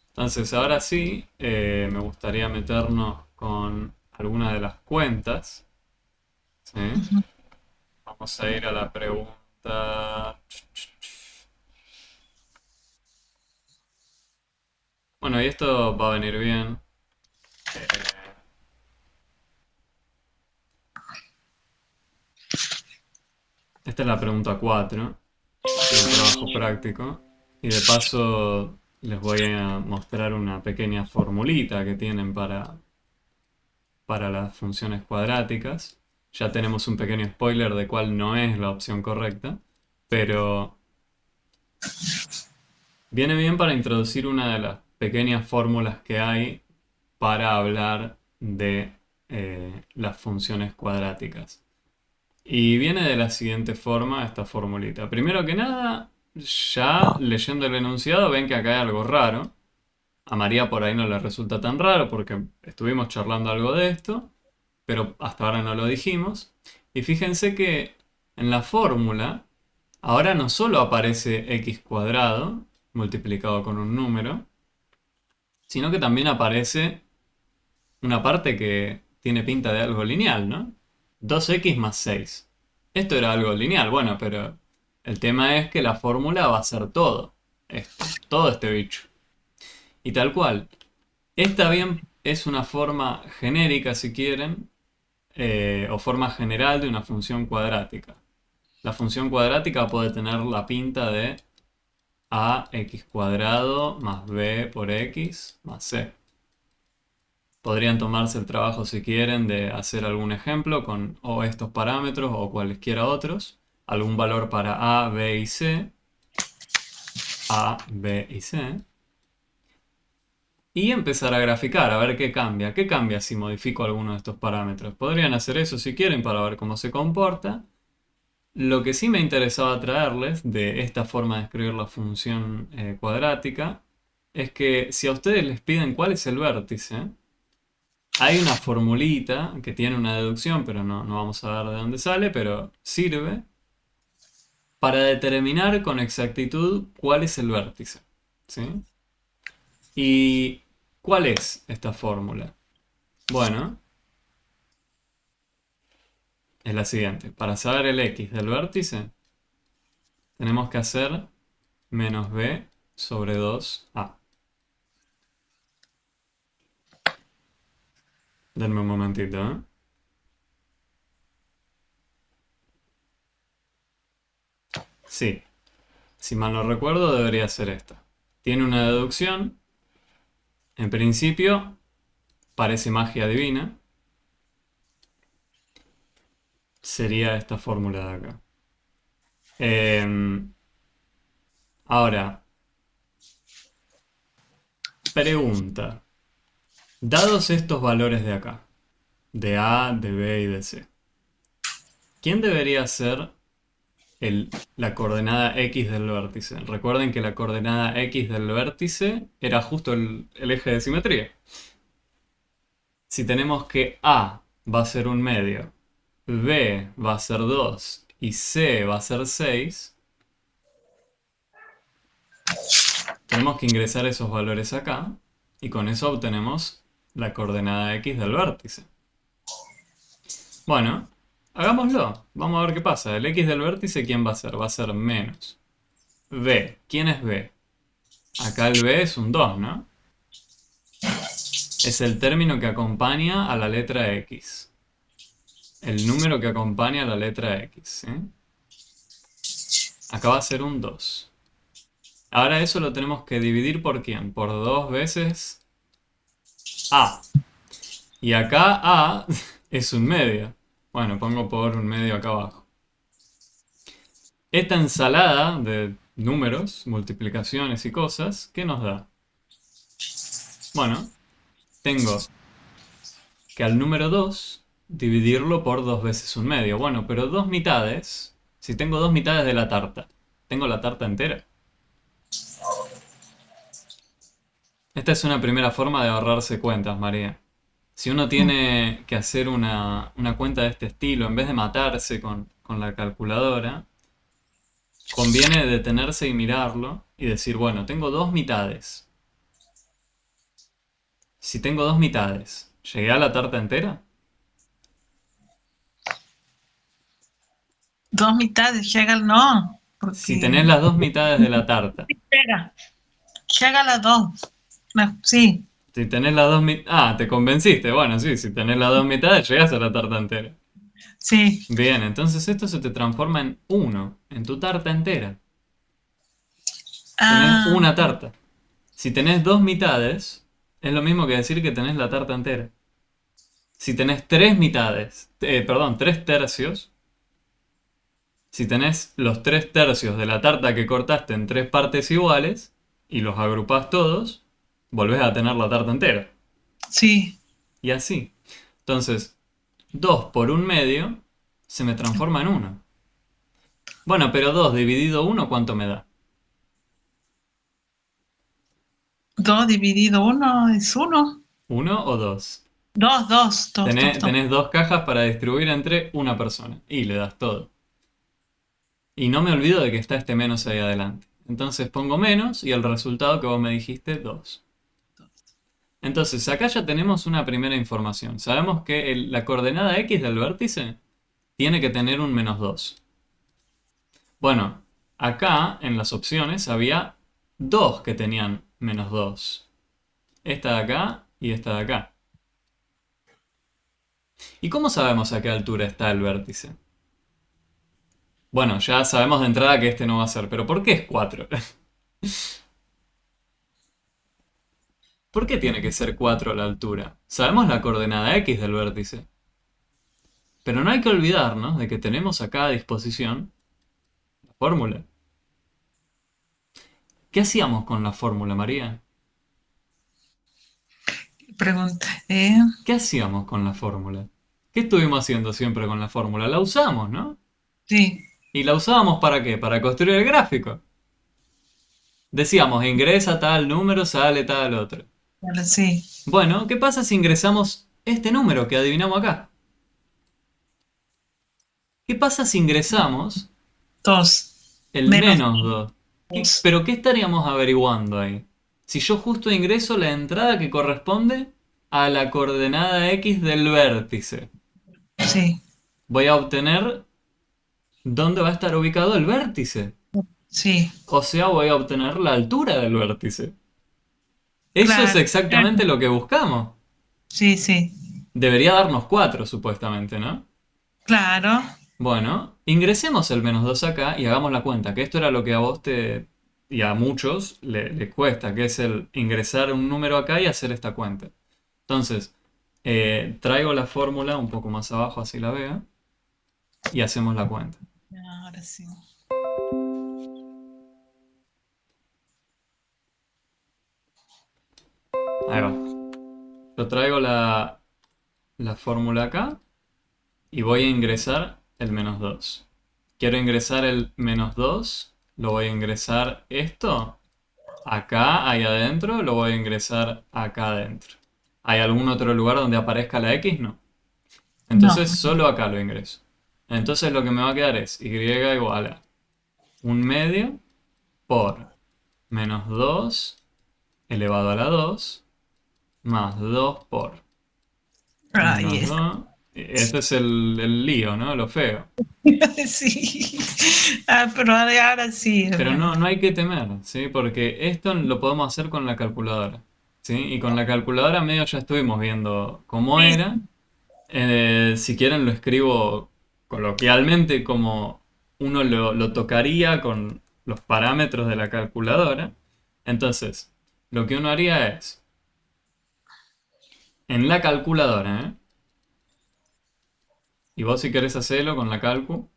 Entonces, ahora sí, me gustaría meternos con alguna de las cuentas. ¿Sí? Ujú. Vamos a ir a la pregunta. Bueno, y esto va a venir bien. Eh, Esta es la pregunta 4 del trabajo práctico. Y de paso les voy a mostrar una pequeña formulita que tienen para las funciones cuadráticas. Ya tenemos un pequeño spoiler de cuál no es la opción correcta, pero viene bien para introducir una de las pequeñas fórmulas que hay para hablar de las funciones cuadráticas. Y viene de la siguiente forma esta formulita. Primero que nada, ya leyendo el enunciado ven que acá hay algo raro. A María por ahí no le resulta tan raro porque estuvimos charlando algo de esto, pero hasta ahora no lo dijimos. Y fíjense que en la fórmula ahora no solo aparece x cuadrado multiplicado con un número, sino que también aparece una parte que tiene pinta de algo lineal, ¿no? 2x más 6. Esto era algo lineal, bueno, pero el tema es que la fórmula va a ser todo esto, todo este bicho. Y tal cual, esta bien es una forma genérica, si quieren, o forma general de una función cuadrática. La función cuadrática puede tener la pinta de ax cuadrado más b por x más c. Podrían tomarse el trabajo si quieren de hacer algún ejemplo con o estos parámetros o cualesquiera otros, algún valor para a, b y c, a, b y c, y empezar a graficar, a ver qué cambia si modifico alguno de estos parámetros. Podrían hacer eso si quieren para ver cómo se comporta. Lo que sí me interesaba traerles de esta forma de escribir la función cuadrática es que si a ustedes les piden cuál es el vértice, hay una formulita que tiene una deducción, pero no vamos a ver de dónde sale, pero sirve para determinar con exactitud cuál es el vértice. ¿Sí? ¿Y cuál es esta fórmula? Bueno, es la siguiente. Para saber el x del vértice, tenemos que hacer menos b sobre 2a. Denme un momentito, ¿eh? Sí, si mal no recuerdo, debería ser esta. Tiene una deducción. En principio, parece magia divina. Sería esta fórmula de acá. Em, Ahora, pregunta. Dados estos valores de acá, de A, de B y de C, ¿quién debería ser la coordenada X del vértice? Recuerden que la coordenada X del vértice era justo el eje de simetría. Si tenemos que A va a ser un medio, B va a ser 2 y C va a ser 6, tenemos que ingresar esos valores acá y con eso obtenemos la coordenada X del vértice. Bueno, hagámoslo. Vamos a ver qué pasa. El X del vértice, ¿quién va a ser? Va a ser menos B. ¿Quién es B? Acá el B es un 2, ¿no? Es el término que acompaña a la letra X. el número que acompaña a la letra X, ¿sí? Acá va a ser un 2. Ahora eso lo tenemos que dividir por ¿quién? Por 2 veces A. Y acá A es un medio. Bueno, pongo por un medio acá abajo. Esta ensalada de números, multiplicaciones y cosas, ¿qué nos da? Bueno, tengo que al número 2 dividirlo por 2 veces un medio. Bueno, pero 2 mitades, si tengo 2 mitades de la tarta, ¿tengo la tarta entera? Esta es una primera forma de ahorrarse cuentas, María. Si uno tiene que hacer una cuenta de este estilo, en vez de matarse con la calculadora, conviene detenerse y mirarlo y decir, bueno, tengo 2 mitades. Si tengo 2 mitades, ¿llegué a la tarta entera? Dos mitades, llega no, Si porque tenés las 2 mitades de la tarta. espera, llega las dos. Sí, Si tenés las 2 mitades... Ah, te convenciste. Bueno, sí, si tenés las 2 mitades, llegás a la tarta entera. sí. Bien, entonces esto se te transforma en uno, en tu tarta entera. Tenés Ah, una tarta. Si tenés 2 mitades, es lo mismo que decir que tenés la tarta entera. Si tenés 3 mitades, perdón, 3 tercios, si tenés los 3 tercios de la tarta que cortaste en 3 partes iguales y los agrupás todos, volvés a tener la tarta entera. sí. Y así. Entonces, 2 por un medio se me transforma en uno. Bueno, pero 2 dividido uno, ¿cuánto me da? Dos dividido uno es uno. ¿Uno o dos? Dos. Tenés 2 cajas para distribuir entre una persona. Y le das todo. Y no me olvido de que está este menos ahí adelante. Entonces pongo menos y el resultado que vos me dijiste, 2. Entonces acá ya tenemos una primera información. Sabemos que la coordenada X del vértice tiene que tener un menos 2. Bueno, acá en las opciones había dos que tenían menos 2. Esta de acá y esta de acá. ¿Y cómo sabemos a qué altura está el vértice? Bueno, ya sabemos de entrada que este no va a ser, pero ¿por qué es 4? ¿Por qué tiene que ser 4 la altura? Sabemos la coordenada X del vértice. Pero no hay que olvidarnos de que tenemos acá a disposición la fórmula. ¿Qué hacíamos con la fórmula, María? Pregunta. ¿Qué hacíamos con la fórmula? ¿Qué estuvimos haciendo siempre con la fórmula? La usamos, ¿no? Sí, ¿Y la usábamos para qué? Para construir el gráfico. Decíamos, ingresa tal número, sale tal otro. ahora sí. Bueno, ¿qué pasa si ingresamos este número que adivinamos acá? ¿Qué pasa si ingresamos Dos. el Menos menos 2? dos. ¿Pero qué estaríamos averiguando ahí? Si yo justo ingreso la entrada que corresponde a la coordenada X del vértice, Sí, voy a obtener dónde va a estar ubicado el vértice. sí. O sea, voy a obtener la altura del vértice. Eso es Claro, exactamente lo que buscamos. sí, sí. Debería darnos 4 supuestamente, ¿no? Claro. Bueno, ingresemos el menos 2 acá y hagamos la cuenta, que esto era lo que a vos y a muchos le cuesta, que es el ingresar un número acá y hacer esta cuenta. Entonces, traigo la fórmula un poco más abajo, así la veo, y hacemos la cuenta. Ahora sí. Ahí va. Yo traigo la fórmula acá y voy a ingresar el menos 2. Quiero ingresar el menos 2, lo voy a ingresar esto acá, ahí adentro, lo voy a ingresar acá adentro. ¿Hay algún otro lugar donde aparezca la X? No. No, Entonces solo acá lo ingreso. Entonces lo que me va a quedar es Y igual a un medio por menos 2 elevado a la 2 más 2 por ahí menos es. 2. Este es el lío, ¿no? Lo feo. Sí. Ah, pero ahora sí, Pero hermano. no hay que temer, ¿sí? Porque esto lo podemos hacer con la calculadora, ¿sí? Y con la calculadora medio ya estuvimos viendo cómo Sí, era. Si quieren lo escribo coloquialmente como uno lo tocaría con los parámetros de la calculadora. Entonces, lo que uno haría es, en la calculadora, ¿eh? Y vos si querés hacerlo con la calcu,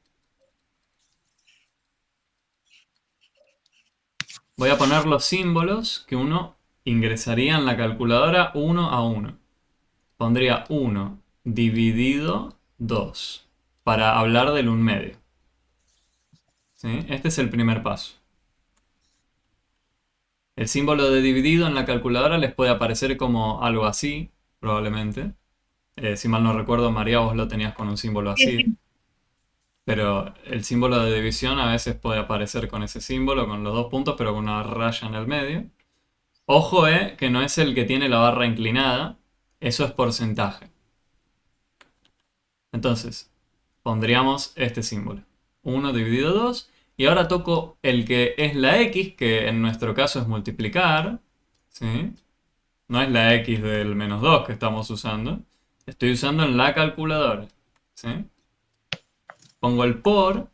voy a poner los símbolos que uno ingresaría en la calculadora uno a uno. Pondría 1 dividido 2 para hablar del un medio. ¿Sí? Este es el primer paso. El símbolo de dividido en la calculadora les puede aparecer como algo así, probablemente. Si mal no recuerdo, María, vos lo tenías con un símbolo Sí, así. sí. Pero el símbolo de división a veces puede aparecer con ese símbolo, con los dos puntos, pero con una raya en el medio. Ojo, que no es el que tiene la barra inclinada. Eso es porcentaje. Entonces, pondríamos este símbolo. 1 dividido 2. Y ahora toco el que es la X, que en nuestro caso es multiplicar. ¿Sí? No es la X del menos 2 que estamos usando. Estoy usando en la calculadora. ¿Sí? Pongo el por.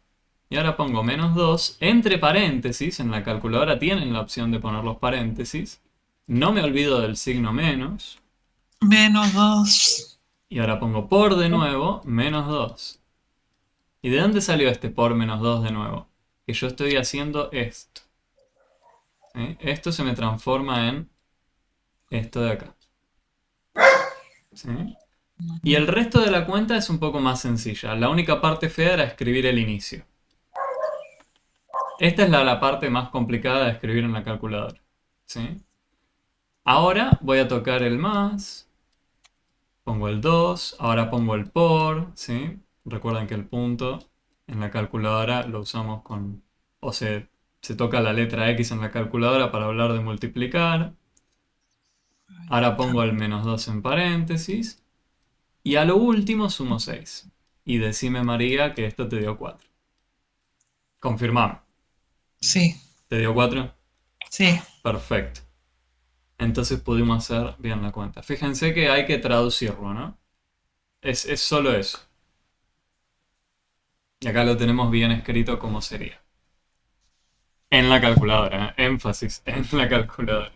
Y ahora pongo menos 2 entre paréntesis. En la calculadora tienen la opción de poner los paréntesis. No me olvido del signo menos. -2. Y ahora pongo por de nuevo, menos 2. ¿Y de dónde salió este por menos 2 de nuevo? Que yo estoy haciendo esto. ¿Sí? Esto se me transforma en esto de acá. ¿Sí? Y el resto de la cuenta es un poco más sencilla. La única parte fea era escribir el inicio. Esta es la parte más complicada de escribir en la calculadora. ¿Sí? Ahora voy a tocar el más. Pongo el 2. Ahora pongo el por. ¿Sí? Recuerden que el punto en la calculadora lo usamos con... O se toca la letra X en la calculadora para hablar de multiplicar. Ahora pongo el menos 2 en paréntesis. Y a lo último sumo 6. Y decime, María, que esto te dio 4. Confirmame. Sí, ¿Te dio 4? sí. Perfecto. Entonces pudimos hacer bien la cuenta. Fíjense que hay que traducirlo, ¿no? Es solo eso. Y acá lo tenemos bien escrito como sería. En la calculadora, énfasis en la calculadora.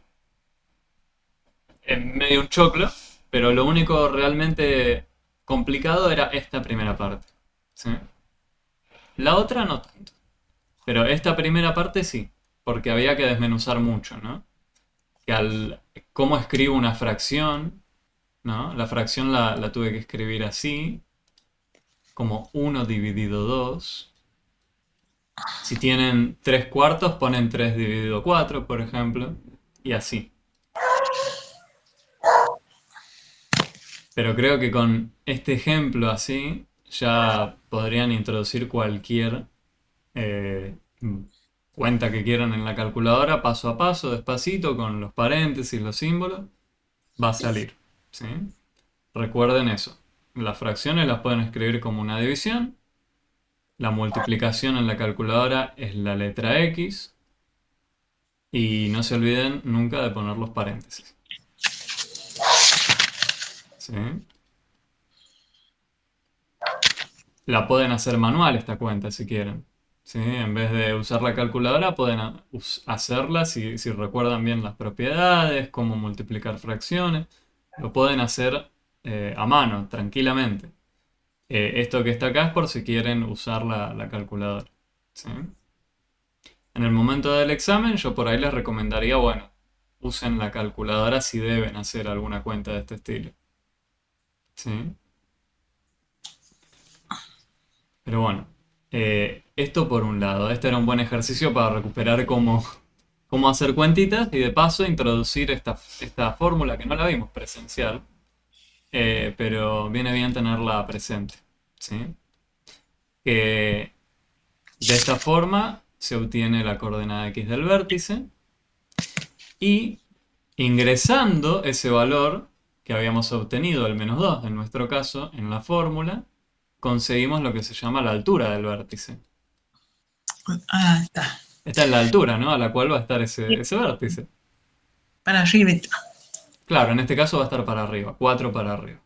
En medio un choclo, pero lo único realmente complicado era esta primera parte. ¿Sí? La otra no tanto. Pero esta primera parte sí, porque había que desmenuzar mucho, ¿no? Que cómo escribo una fracción, ¿no? La fracción la tuve que escribir así, como 1 dividido 2. Si tienen 3 cuartos, ponen 3 dividido 4, por ejemplo, y así. Pero creo que con este ejemplo así, ya podrían introducir cualquier eh, cuenta que quieran en la calculadora, paso a paso, despacito, con los paréntesis, los símbolos, va a salir. ¿Sí? Recuerden eso. Las fracciones las pueden escribir como una división. La multiplicación en la calculadora es la letra X. Y no se olviden nunca de poner los paréntesis. ¿Sí? La pueden hacer manual esta cuenta si quieren. ¿Sí? En vez de usar la calculadora, pueden hacerla si recuerdan bien las propiedades, cómo multiplicar fracciones. Lo pueden hacer a mano, tranquilamente. Esto que está acá es por si quieren usar la calculadora. ¿Sí? En el momento del examen, yo por ahí les recomendaría, bueno, usen la calculadora si deben hacer alguna cuenta de este estilo. ¿Sí? Pero bueno, esto por un lado. Este era un buen ejercicio para recuperar cómo hacer cuentitas y de paso introducir esta fórmula que no la vimos presencial, pero viene bien tenerla presente. ¿Sí? Que de esta forma se obtiene la coordenada x del vértice y ingresando ese valor que habíamos obtenido, el menos 2 en nuestro caso, en la fórmula, conseguimos lo que se llama la altura del vértice. Ah, está. Esta es la altura, ¿no? A la cual va a estar ese vértice. Para arriba. Claro, en este caso va a estar para arriba, 4 para arriba.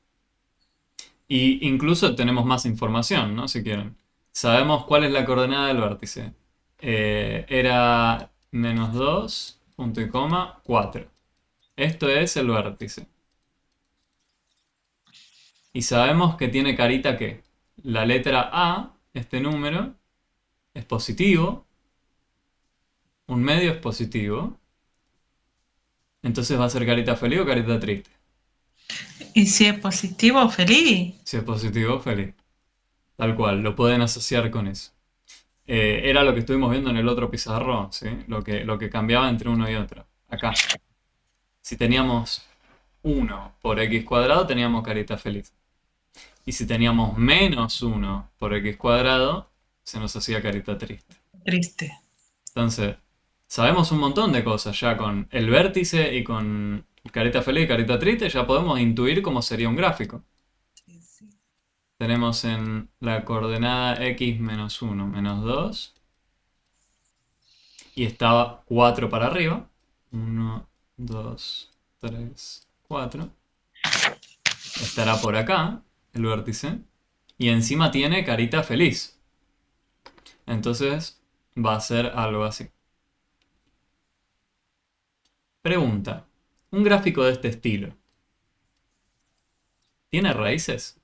Y incluso tenemos más información, ¿no? Si quieren. Sabemos cuál es la coordenada del vértice. Era -2, punto y coma, 4. Esto es el vértice. Y sabemos que tiene carita que la letra A, este número, es positivo. Un medio es positivo. Entonces va a ser carita feliz o carita triste. Y si es positivo, feliz. Si es positivo, feliz. Tal cual, lo pueden asociar con eso. Era lo que estuvimos viendo en el otro pizarrón, ¿sí? Lo que cambiaba entre uno y otro. Acá. Si teníamos 1 por x², teníamos carita feliz. Y si teníamos -1 por x², se nos hacía carita triste. Triste. Entonces, sabemos un montón de cosas ya con el vértice y con carita feliz y carita triste, ya podemos intuir cómo sería un gráfico. Sí, sí. Tenemos en la coordenada x -1, -2. Y estaba 4 para arriba. 1, 2, 3, 4. Estará por acá el vértice. Y encima tiene carita feliz. Entonces va a ser algo así. Pregunta. Un gráfico de este estilo. ¿Tiene raíces?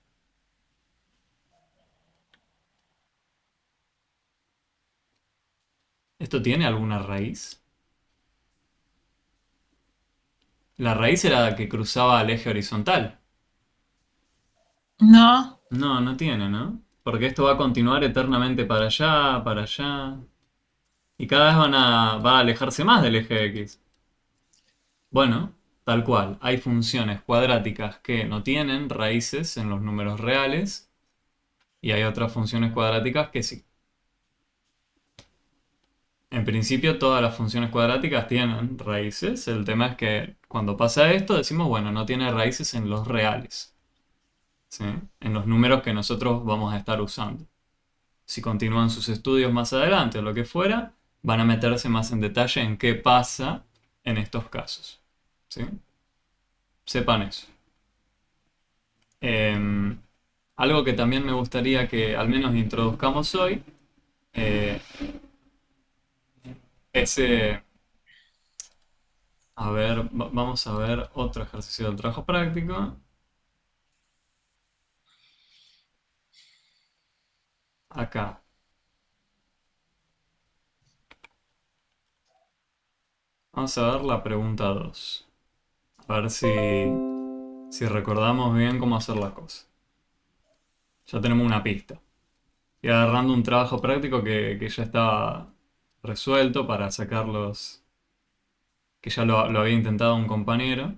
¿Esto tiene alguna raíz? La raíz era la que cruzaba el eje horizontal. No, No, no tiene, ¿no? Porque esto va a continuar eternamente para allá, para allá. Y cada vez va a alejarse más del eje X. Bueno, tal cual. Hay funciones cuadráticas que no tienen raíces en los números reales y hay otras funciones cuadráticas que sí. En principio todas las funciones cuadráticas tienen raíces. El tema es que cuando pasa esto decimos, bueno, no tiene raíces en los reales, ¿sí? En los números que nosotros vamos a estar usando. Si continúan sus estudios más adelante o lo que fuera, van a meterse más en detalle en qué pasa en estos casos, ¿sí? Sepan eso. Em, Algo que también me gustaría que al menos introduzcamos hoy eh, es, a ver, vamos a ver otro ejercicio del trabajo práctico. Acá. Vamos a ver la pregunta 2. A ver si recordamos bien cómo hacer la cosa. Ya tenemos una pista. Y agarrando un trabajo práctico que ya estaba resuelto para sacarlos, que ya lo había intentado un compañero.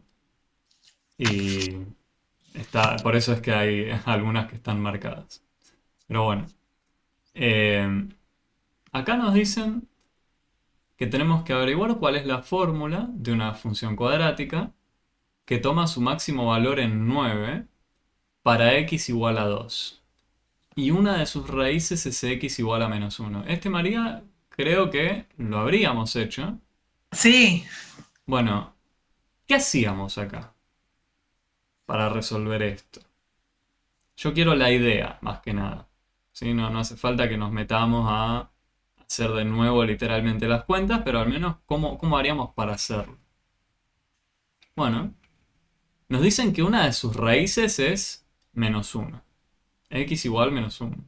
Y por eso es que hay algunas que están marcadas. Pero bueno, eh, acá nos dicen que tenemos que averiguar cuál es la fórmula de una función cuadrática que toma su máximo valor en 9 para x igual a 2. Y una de sus raíces es x igual a -1. María, creo que lo habríamos hecho. sí. Bueno, ¿qué hacíamos acá para resolver esto? Yo quiero la idea, más que nada. ¿Sí? No hace falta que nos metamos a hacer de nuevo literalmente las cuentas, pero al menos cómo haríamos para hacerlo. Bueno, nos dicen que una de sus raíces es -1. X igual -1.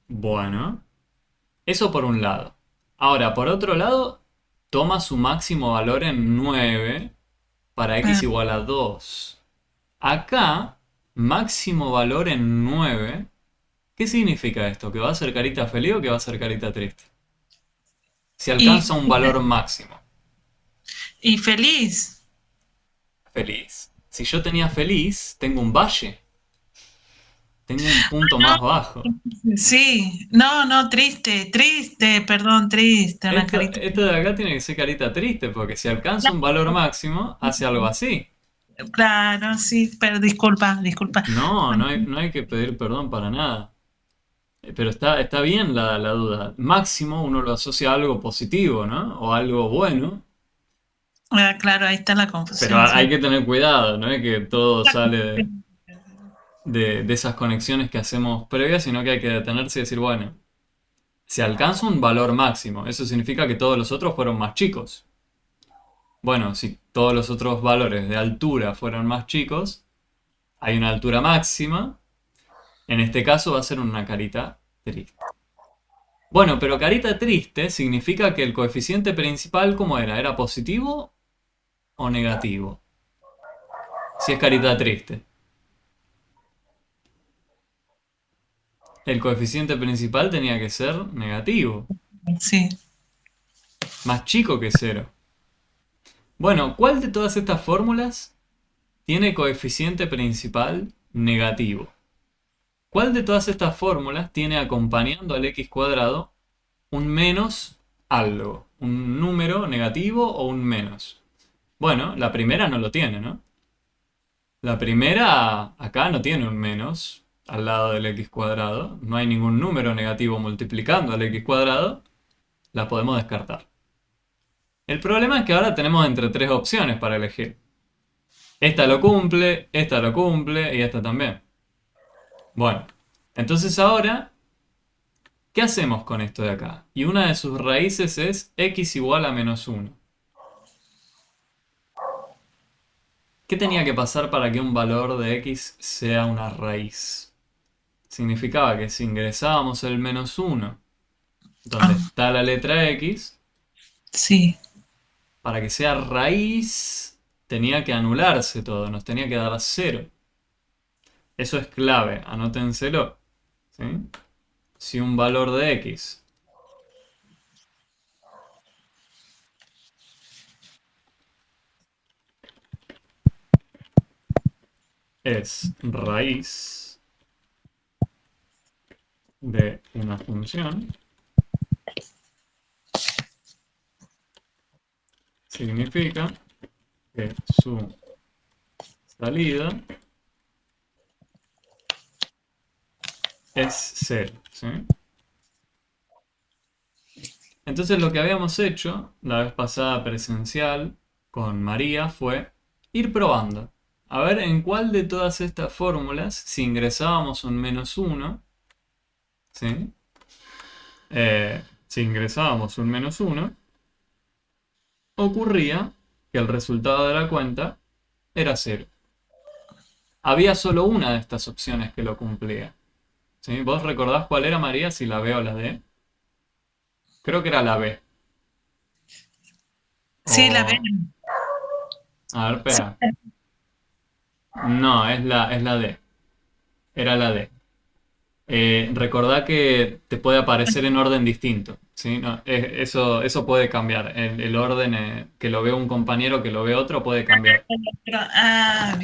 Bueno, eso por un lado. Ahora, por otro lado, toma su máximo valor en 9 para Ah, x igual a 2. Acá, máximo valor en 9. ¿Qué significa esto? ¿Que va a ser carita feliz o que va a ser carita triste? Si y, alcanza un valor máximo. y feliz. Feliz. Si yo tenía feliz, tengo un valle. Tengo un punto más bajo. Sí, no, no, triste, triste, perdón, triste, una carita. Esto de acá tiene que ser carita triste, porque si alcanza un valor máximo, hace algo así. Claro, sí, pero disculpa, disculpa. No hay que pedir perdón para nada. Pero está bien la duda. Máximo uno lo asocia a algo positivo, ¿no? O algo bueno. Ah, claro, ahí está la Pero confusión, hay sí. que tener cuidado, no es que todo sale. de esas conexiones que hacemos previas, sino que hay que detenerse y decir, bueno, se alcanza un valor máximo. Eso significa que todos los otros fueron más chicos. Bueno, si todos los otros valores de altura fueron más chicos, hay una altura máxima. En este caso va a ser una carita triste. Bueno, pero carita triste significa que el coeficiente principal, ¿cómo era? ¿Era positivo o negativo? Si es carita triste. El coeficiente principal tenía que ser negativo, Sí. más chico que cero. Bueno, ¿cuál de todas estas fórmulas tiene coeficiente principal negativo? ¿Cuál de todas estas fórmulas tiene acompañando al x cuadrado un menos algo? ¿Un número negativo o un menos? Bueno, la primera no lo tiene, ¿no? La primera acá no tiene un menos al lado del x cuadrado. No hay ningún número negativo multiplicando al x cuadrado. La podemos descartar. El problema es que ahora tenemos entre tres opciones para elegir. Esta lo cumple y esta también. Bueno, entonces ahora, ¿qué hacemos con esto de acá? Y una de sus raíces es x igual a menos 1. ¿Qué tenía que pasar para que un valor de x sea una raíz? Significaba que si ingresábamos el menos 1 donde Ah, está la letra x, sí. para que sea raíz tenía que anularse todo, nos tenía que dar 0. Eso es clave, anótenselo. ¿Sí? Si un valor de x es raíz de una función, significa que su salida es 0. ¿Sí? Entonces lo que habíamos hecho la vez pasada presencial con María fue ir probando. A ver en cuál de todas estas fórmulas, si ingresábamos un menos 1, ¿sí? Si ingresábamos un menos 1, ocurría que el resultado de la cuenta era 0. Había solo una de estas opciones que lo cumplía. ¿Sí? ¿Vos recordás cuál era, María, si la B o la D? Creo que era la B. Sí, la veo. O... A ver, Sí. espera. No, es la D. Era la D. Recordá que te puede aparecer en orden distinto. ¿Sí? No, eso puede cambiar. El orden que lo ve un compañero, que lo ve otro, puede cambiar.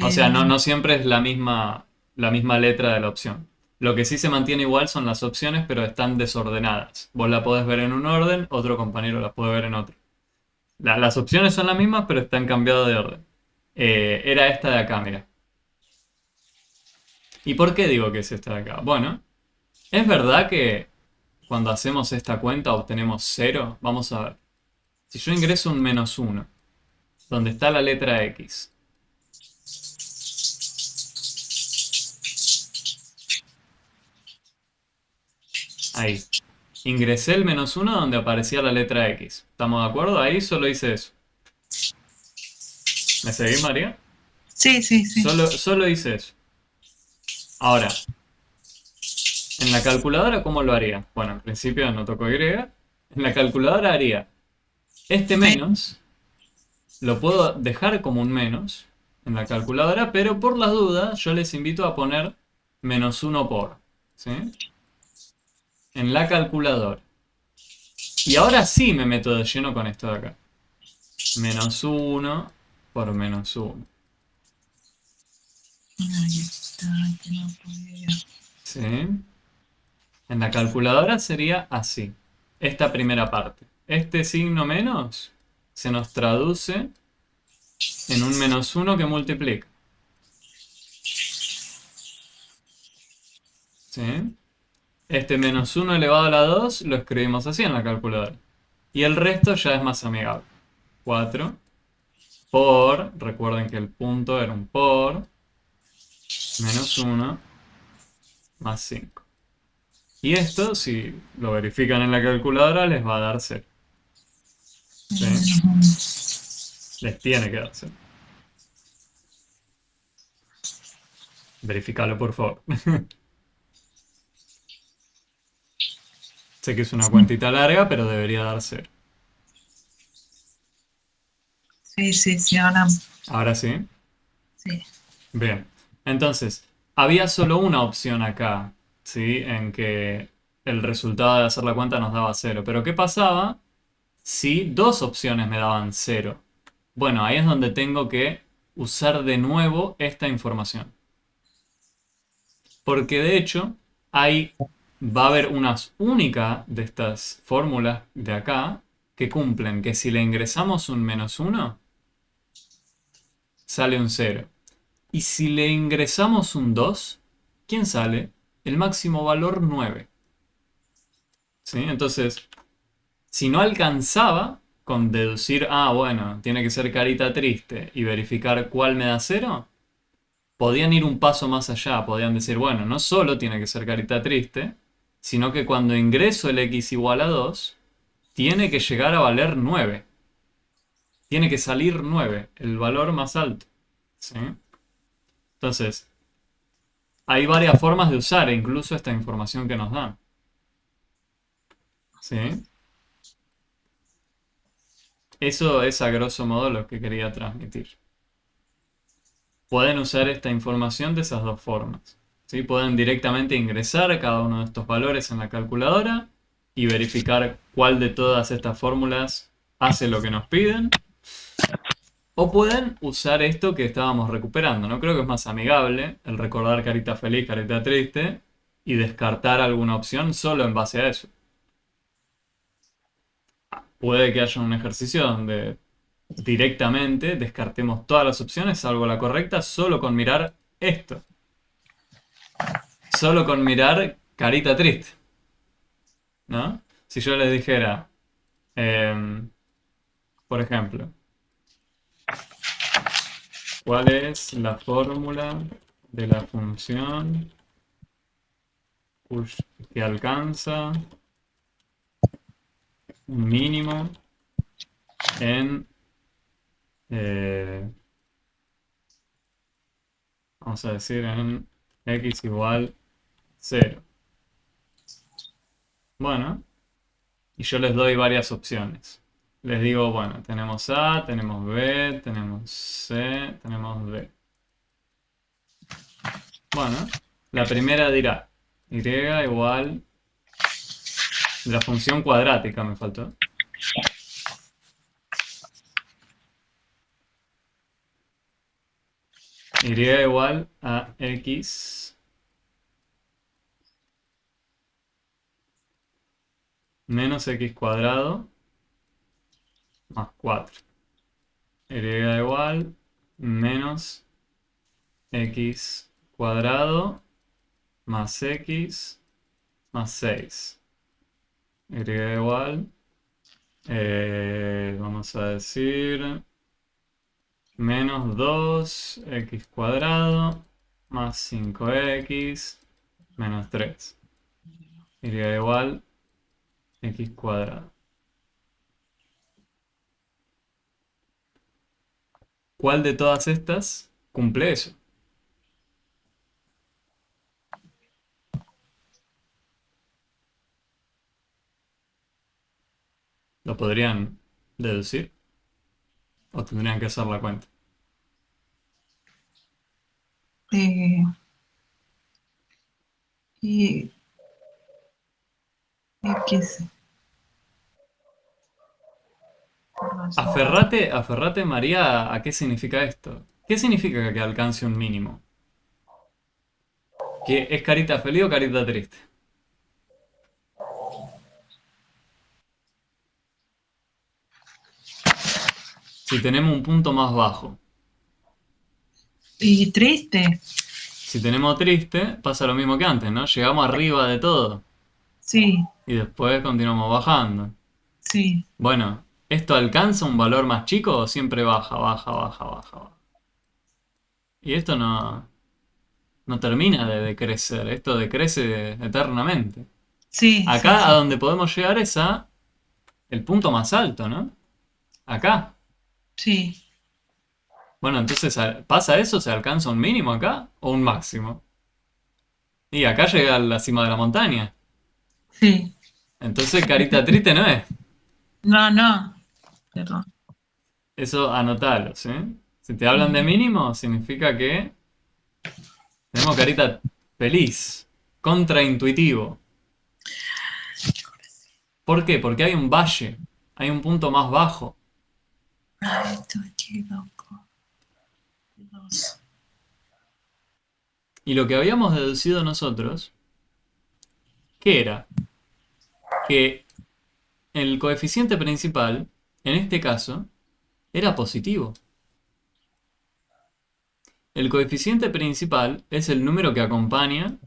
O sea, Bien, no, bien. no siempre es la misma letra de la opción. Lo que sí se mantiene igual son las opciones, pero están desordenadas. Vos la podés ver en un orden, otro compañero la puede ver en otro. Las opciones son las mismas, pero están cambiadas de orden. Era esta de acá, mira. ¿Y por qué digo que es esta de acá? Bueno, es verdad que cuando hacemos esta cuenta obtenemos 0. Vamos a ver. Si yo ingreso un menos 1, donde está la letra X, ahí. Ingresé el menos 1 donde aparecía la letra X. ¿Estamos de acuerdo? Ahí solo hice eso. ¿Me seguís, María? Sí, sí, sí. Solo hice eso. Ahora, en la calculadora, ¿cómo lo haría? Bueno, en principio no toco Y. En la calculadora haría este menos, lo puedo dejar como un menos en la calculadora, pero por las dudas yo les invito a poner menos 1 por. ¿Sí? En la calculadora. Y ahora sí me meto de lleno con esto de acá. Menos 1 por menos 1. Ahí está, que no podía. ¿Sí? En la calculadora sería así. Esta primera parte. Este signo menos se nos traduce en un menos 1 que multiplica. ¿Sí? Este menos 1 elevado a la 2 lo escribimos así en la calculadora. Y el resto ya es más amigable. 4 por, recuerden que el punto era un por, menos 1 más 5. Y esto, si lo verifican en la calculadora, les va a dar 0. ¿Sí? Les tiene que dar 0. Verificalo, por favor. Sé que es una cuentita larga, pero debería dar 0. Sí, sí, sí, ahora Ahora sí. sí. Bien. Entonces, había solo una opción acá, ¿sí? En que el resultado de hacer la cuenta nos daba 0. Pero ¿qué pasaba si dos opciones me daban 0? Bueno, ahí es donde tengo que usar de nuevo esta información. Porque de hecho, hay, va a haber una única de estas fórmulas de acá que cumplen que si le ingresamos un -1, sale un 0. Y si le ingresamos un 2, ¿quién sale? El máximo valor 9. ¿Sí? Entonces, si no alcanzaba con deducir, bueno, tiene que ser carita triste y verificar cuál me da 0, podían ir un paso más allá. Podían decir, bueno, no solo tiene que ser carita triste, sino que cuando ingreso el x igual a 2, tiene que llegar a valer 9. Tiene que salir 9, el valor más alto. ¿Sí? Entonces, hay varias formas de usar incluso esta información que nos dan. ¿Sí? Eso es a grosso modo lo que quería transmitir. Pueden usar esta información de esas dos formas. ¿Sí? Pueden directamente ingresar cada uno de estos valores en la calculadora y verificar cuál de todas estas fórmulas hace lo que nos piden. O pueden usar esto que estábamos recuperando, ¿no? Creo que es más amigable el recordar carita feliz, carita triste y descartar alguna opción solo en base a eso. Puede que haya un ejercicio donde directamente descartemos todas las opciones salvo la correcta solo con mirar esto. Solo con mirar carita triste. ¿No? Si yo les dijera, por ejemplo, ¿cuál es la fórmula de la función que alcanza un mínimo en, eh, vamos a decir, en x igual 0? Bueno, y yo les doy varias opciones. Les digo, bueno, tenemos A, tenemos B, tenemos C, tenemos D. Bueno, la primera dirá y igual la función cuadrática me faltó. Y igual a x menos x cuadrado más 4. Y igual menos x cuadrado más x más 6. Y igual, vamos a decir, menos 2x cuadrado más 5x menos 3. Y igual x cuadrado. ¿Cuál de todas estas cumple eso? ¿Lo podrían deducir? ¿O tendrían que hacer la cuenta? Eh, y X por la suma. Aferrate, María, ¿a qué significa esto? ¿Qué significa que alcance un mínimo? ¿Que es carita feliz o carita triste? Si tenemos un punto más bajo. Y triste, Si tenemos triste, pasa lo mismo que antes, ¿no? Llegamos arriba de todo sí, y después continuamos bajando. sí. Bueno, ¿esto alcanza un valor más chico o siempre baja, baja, baja, baja, baja? Y esto no... no termina de decrecer, esto decrece eternamente. Sí, sí, Acá a sí, donde podemos llegar es a el punto más alto, ¿no? Acá. sí, Bueno, entonces, ¿pasa eso? ¿Se alcanza un mínimo acá o un máximo? Y acá llega a la cima de la montaña. sí. Entonces, carita triste no es. No, no, pero Eso anotalo, ¿sí? Si te hablan de ujú. mínimo, significa que tenemos carita feliz, contraintuitivo. ¿Por qué? Porque hay un valle, hay un punto más bajo. Ay, estoy aquí loco. Dos. Y lo que habíamos deducido nosotros, ¿qué era? Que el coeficiente principal, en este caso, era positivo. El coeficiente principal es el número que acompaña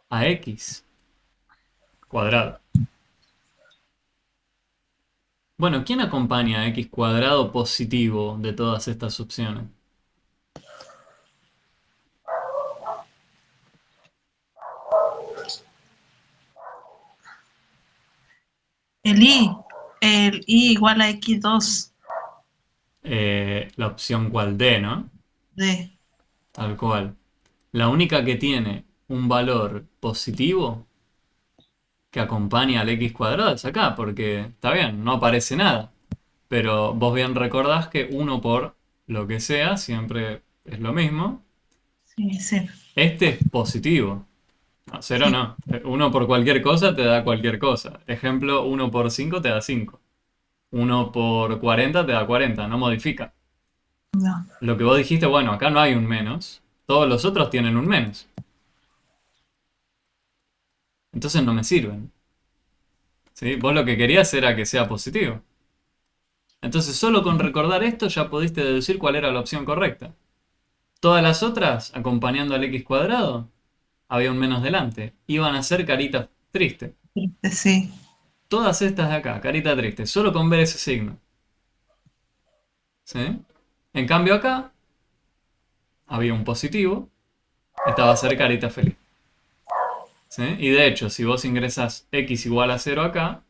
a x cuadrado. Bueno, ¿quién acompaña a x cuadrado positivo de todas estas opciones? El I igual a X2 La opción cual D, ¿no? de, Tal cual. La única que tiene un valor positivo que acompaña al x cuadrado es acá, porque está bien, no aparece nada. Pero vos bien recordás que uno por lo que sea siempre es lo mismo. sí, cero. Este es positivo. No, cero Sí, no. Uno por cualquier cosa te da cualquier cosa. Ejemplo, uno por 5 te da 5. Uno por 40 te da 40. No modifica. no. Lo que vos dijiste, bueno, acá no hay un menos. Todos los otros tienen un menos. Entonces no me sirven. ¿Sí? Vos lo que querías era que sea positivo. Entonces solo con recordar esto ya pudiste deducir cuál era la opción correcta. Todas las otras, acompañando al x cuadrado, había un menos delante. Iban a ser caritas tristes. Sí, Todas estas de acá, carita triste, solo con ver ese signo. ¿Sí? En cambio acá había un positivo, esta va a ser carita feliz. ¿Sí? Y de hecho, si vos ingresas x igual a 0 acá,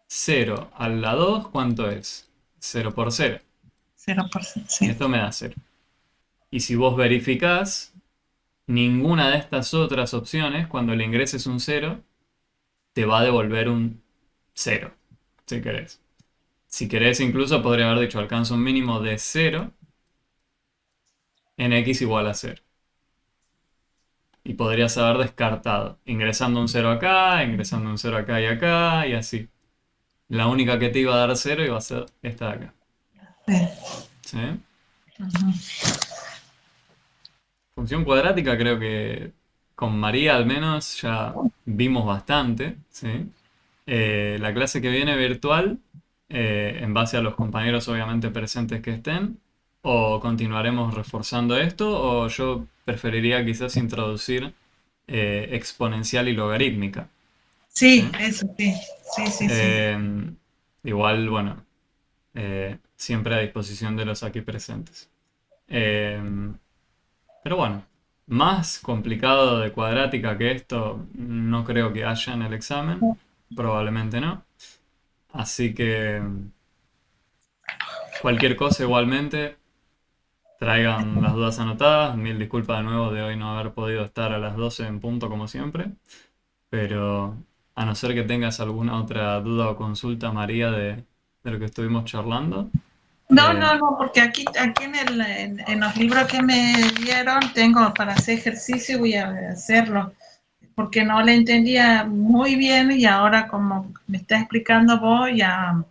0 a la 2, ¿cuánto es? 0 por 0. 0%, Y sí. esto me da 0. Y si vos verificás, ninguna de estas otras opciones, cuando le ingreses un 0, te va a devolver un 0, si querés. Si querés, incluso podría haber dicho alcanza un mínimo de 0 en x igual a 0. Y podrías haber descartado, ingresando un 0 acá, ingresando un 0 acá y así. La única que te iba a dar 0 iba a ser esta de acá. Sí. ¿Sí? Ujú. Función cuadrática creo que con María al menos ya vimos bastante. ¿Sí? La clase que viene virtual, en base a los compañeros obviamente presentes que estén, o continuaremos reforzando esto, o yo preferiría quizás introducir exponencial y logarítmica. ¿Sí? Sí, eso sí. Sí, sí, sí. Eh, Igual, bueno, siempre a disposición de los aquí presentes. Eh, pero bueno, más complicado de cuadrática que esto no creo que haya en el examen, probablemente no. Así que cualquier cosa igualmente, traigan las dudas anotadas. Mil disculpas de nuevo de hoy no haber podido estar a las 12 en punto como siempre. Pero a no ser que tengas alguna otra duda o consulta, María, de lo que estuvimos charlando. No, eh, no, no, porque aquí en los libros que me dieron tengo para hacer ejercicio y voy a hacerlo, porque no le entendía muy bien y ahora como me está explicando vos ya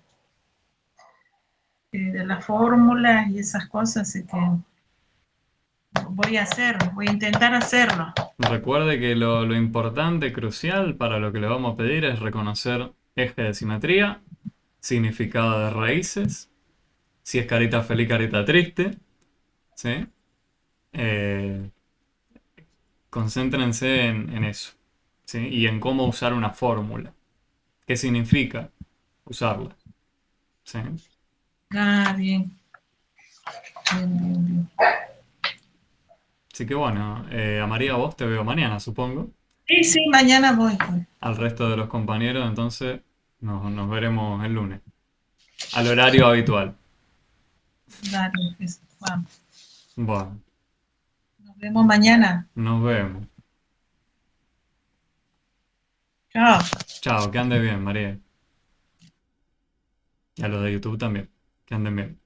de las fórmulas y esas cosas, así que voy a intentar hacerlo. Recuerde que lo importante, crucial para lo que le vamos a pedir es reconocer eje de simetría, significado de raíces, si es carita feliz, carita triste, ¿sí? Eh, Concéntrense en eso. ¿sí? Y en cómo usar una fórmula. ¿Qué significa usarla? ¿Sí? Ah, bien, bien, bien, bien. Así que bueno, a María vos te veo mañana, supongo. Sí, sí, mañana voy, pues. Al resto de los compañeros, entonces nos veremos el lunes. Al horario habitual. Dale, pues, vamos. Bueno, Nos vemos mañana. nos vemos. Chao. Chao, que andes bien, María. Y a los de YouTube también. Que anden bien.